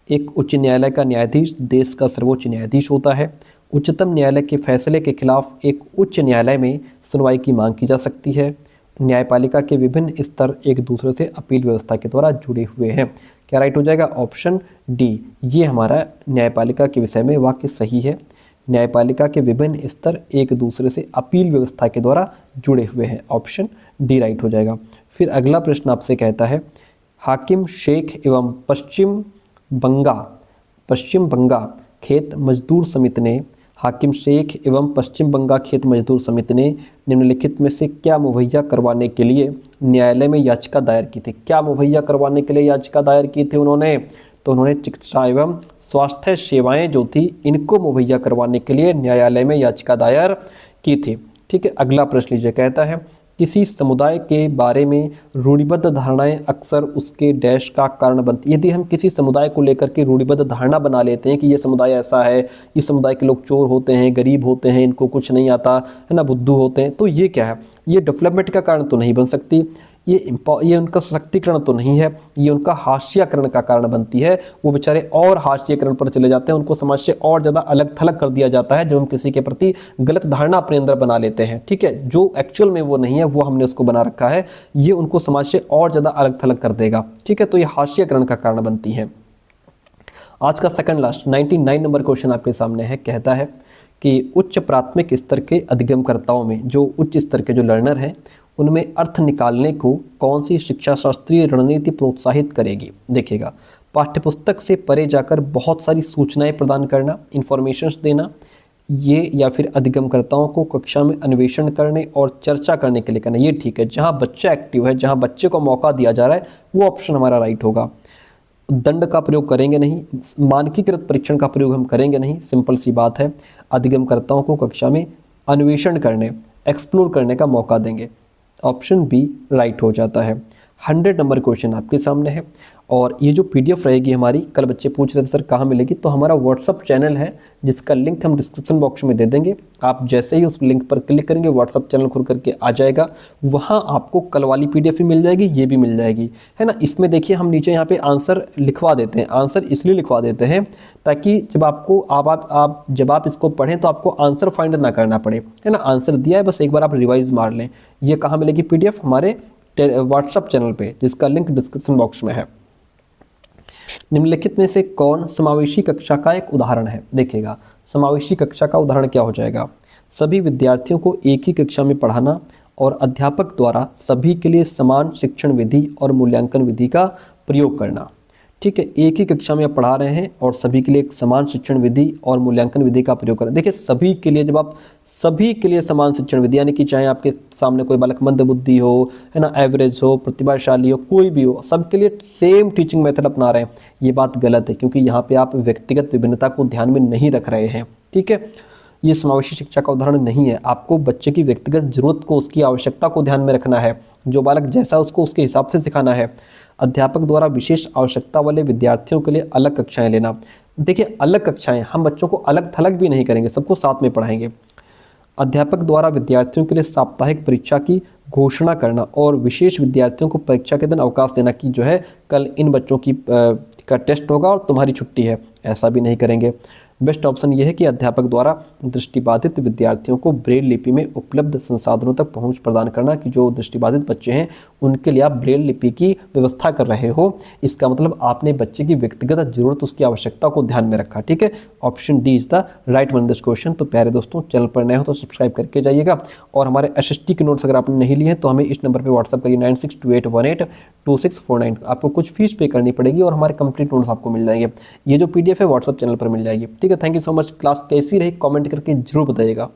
एक उच्च न्यायालय का न्यायाधीश देश का सर्वोच्च न्यायाधीश होता है। उच्चतम न्यायालय के फैसले के खिलाफ एक उच्च न्यायालय में सुनवाई की मांग की जा सकती है। न्यायपालिका के विभिन्न स्तर एक दूसरे से अपील व्यवस्था के द्वारा जुड़े हुए हैं। क्या राइट हो जाएगा? ऑप्शन डी, ये हमारा न्यायपालिका के विषय में वाक्य सही है। न्यायपालिका के विभिन्न स्तर एक दूसरे से अपील व्यवस्था के द्वारा जुड़े हुए हैं, ऑप्शन डी राइट हो जाएगा। फिर अगला प्रश्न आपसे कहता है, हाकिम शेख एवं पश्चिम बंगा खेत मजदूर समिति ने, हाकिम शेख एवं पश्चिम बंगा खेत मजदूर समिति ने निम्नलिखित में से क्या मुहैया करवाने के लिए न्यायालय में याचिका दायर की थी? क्या मुहैया करवाने के लिए याचिका दायर की थी उन्होंने? तो उन्होंने चिकित्सा एवं स्वास्थ्य सेवाएं जो थी इनको मुहैया करवाने के लिए न्यायालय में याचिका दायर की थी। ठीक है, अगला प्रश्न लीजिए, कहता है किसी समुदाय के बारे में रूढ़िबद्ध धारणाएं अक्सर उसके डैश का कारण बनती। यदि हम किसी समुदाय को लेकर के रूढ़िबद्ध धारणा बना लेते हैं कि ये समुदाय ऐसा है, इस समुदाय के लोग चोर होते हैं, गरीब होते हैं, इनको कुछ नहीं आता है ना, बुद्धू होते हैं, तो ये क्या है? ये डेवलपमेंट का कारण तो नहीं बन सकती, ये उनका सशक्तिकरण तो नहीं है, ये उनका हास्यकरण का कारण बनती है। वो बेचारे और हास्यकरण पर चले जाते हैं, उनको समाज से और ज़्यादा अलग थलग कर दिया जाता है जब हम किसी के प्रति गलत धारणा अपने अंदर बना लेते हैं। ठीक है, जो एक्चुअल में वो नहीं है वो हमने उसको बना रखा है, ये उनको समाज से और ज़्यादा अलग थलग कर देगा। ठीक है, तो ये हास्यकरण का कारण बनती है। आज का सेकंड लास्ट 99 नंबर क्वेश्चन आपके सामने है, कहता है कि उच्च प्राथमिक स्तर के अधिगमकर्ताओं में, जो उच्च स्तर के जो लर्नर हैं, उनमें अर्थ निकालने को कौन सी शिक्षा शास्त्रीय रणनीति प्रोत्साहित करेगी? देखिएगा, पाठ्यपुस्तक से परे जाकर बहुत सारी सूचनाएं प्रदान करना, इंफॉर्मेशंस देना, ये या फिर अधिगमकर्ताओं को कक्षा में अन्वेषण करने और चर्चा करने के लिए करना, ये ठीक है। जहां बच्चा एक्टिव है, जहां बच्चे को मौका दिया जा रहा है, वो ऑप्शन हमारा राइट होगा। दंड का प्रयोग करेंगे नहीं, मानकीकृत परीक्षण का प्रयोग हम करेंगे नहीं, सिंपल सी बात है। अधिगमकर्ताओं को कक्षा में अन्वेषण करने, एक्सप्लोर करने का मौका देंगे, ऑप्शन बी राइट हो जाता है। 100 नंबर क्वेश्चन आपके सामने है और ये जो PDF रहेगी हमारी, कल बच्चे पूछ रहे थे सर कहाँ मिलेगी, तो हमारा व्हाट्सअप चैनल है जिसका लिंक हम डिस्क्रिप्शन बॉक्स में दे देंगे। आप जैसे ही उस लिंक पर क्लिक करेंगे व्हाट्सअप चैनल खुल करके आ जाएगा, वहाँ आपको कल वाली PDF भी मिल जाएगी, ये भी मिल जाएगी, है ना। इसमें देखिए हम नीचे यहाँ पे आंसर लिखवा देते हैं, आंसर इसलिए लिखवा देते हैं ताकि जब आपको जब आप इसको पढ़ें तो आपको आंसर फाइंड ना करना पड़े, है ना। आंसर दिया है, बस एक बार आप रिवाइज मार लें। ये कहाँ मिलेगी PDF? हमारे व्हाट्सअप चैनल पे, जिसका लिंक डिस्क्रिप्शन बॉक्स में है। निम्नलिखित में से कौन समावेशी कक्षा का एक उदाहरण है? देखिएगा, समावेशी कक्षा का उदाहरण क्या हो जाएगा? सभी विद्यार्थियों को एक ही कक्षा में पढ़ाना और अध्यापक द्वारा सभी के लिए समान शिक्षण विधि और मूल्यांकन विधि का प्रयोग करना। ठीक है, एक ही कक्षा में आप पढ़ा रहे हैं और सभी के लिए एक समान शिक्षण विधि और मूल्यांकन विधि का प्रयोग करें। देखिए, सभी के लिए, जब आप सभी के लिए समान शिक्षण विधि, यानी कि चाहे आपके सामने कोई बालक मंद बुद्धि हो, है ना, एवरेज हो, प्रतिभाशाली हो, कोई भी हो, सबके लिए सेम टीचिंग मेथड अपना रहे हैं, ये बात गलत है, क्योंकि यहाँ पे आप व्यक्तिगत विभिन्नता को ध्यान में नहीं रख रहे हैं। ठीक है, ये समावेशी शिक्षा का उदाहरण नहीं है। आपको बच्चे की व्यक्तिगत जरूरत को, उसकी आवश्यकता को ध्यान में रखना है, जो बालक जैसा उसको उसके हिसाब से सिखाना है। अध्यापक द्वारा विशेष आवश्यकता वाले विद्यार्थियों के लिए अलग कक्षाएं लेना। देखिए, अलग कक्षाएं, हम बच्चों को अलग थलग भी नहीं करेंगे, सबको साथ में पढ़ाएंगे। अध्यापक द्वारा विद्यार्थियों के लिए साप्ताहिक परीक्षा की घोषणा करना और विशेष विद्यार्थियों को परीक्षा के दिन अवकाश देना कि जो है कल इन बच्चों का टेस्ट होगा और तुम्हारी छुट्टी है, ऐसा भी नहीं करेंगे। बेस्ट ऑप्शन यह है कि अध्यापक द्वारा दृष्टिबाधित विद्यार्थियों को ब्रेल लिपि में उपलब्ध संसाधनों तक पहुंच प्रदान करना, कि जो दृष्टिबाधित बच्चे हैं उनके लिए आप ब्रेल लिपि की व्यवस्था कर रहे हो, इसका मतलब आपने बच्चे की व्यक्तिगत जरूरत, उसकी आवश्यकता को ध्यान में रखा। ठीक है, option D is the right one this question. तो प्यारे दोस्तों, चैनल पर नए हो तो सब्सक्राइब करके जाइएगा और हमारे SST के नोट्स अगर आपने नहीं लिए हैं तो हमें इस नंबर पर व्हाट्सअप करिए 9628182649। आपको कुछ फीस पे करनी पड़ेगी और हमारे कंप्लीट नोट्स आपको मिल जाएंगे। ये जो PDF है व्हाट्सअप चैनल पर मिल जाएगी। ठीक है, thank you so much. Class कैसी रही कमेंट करके जरूर बताइएगा।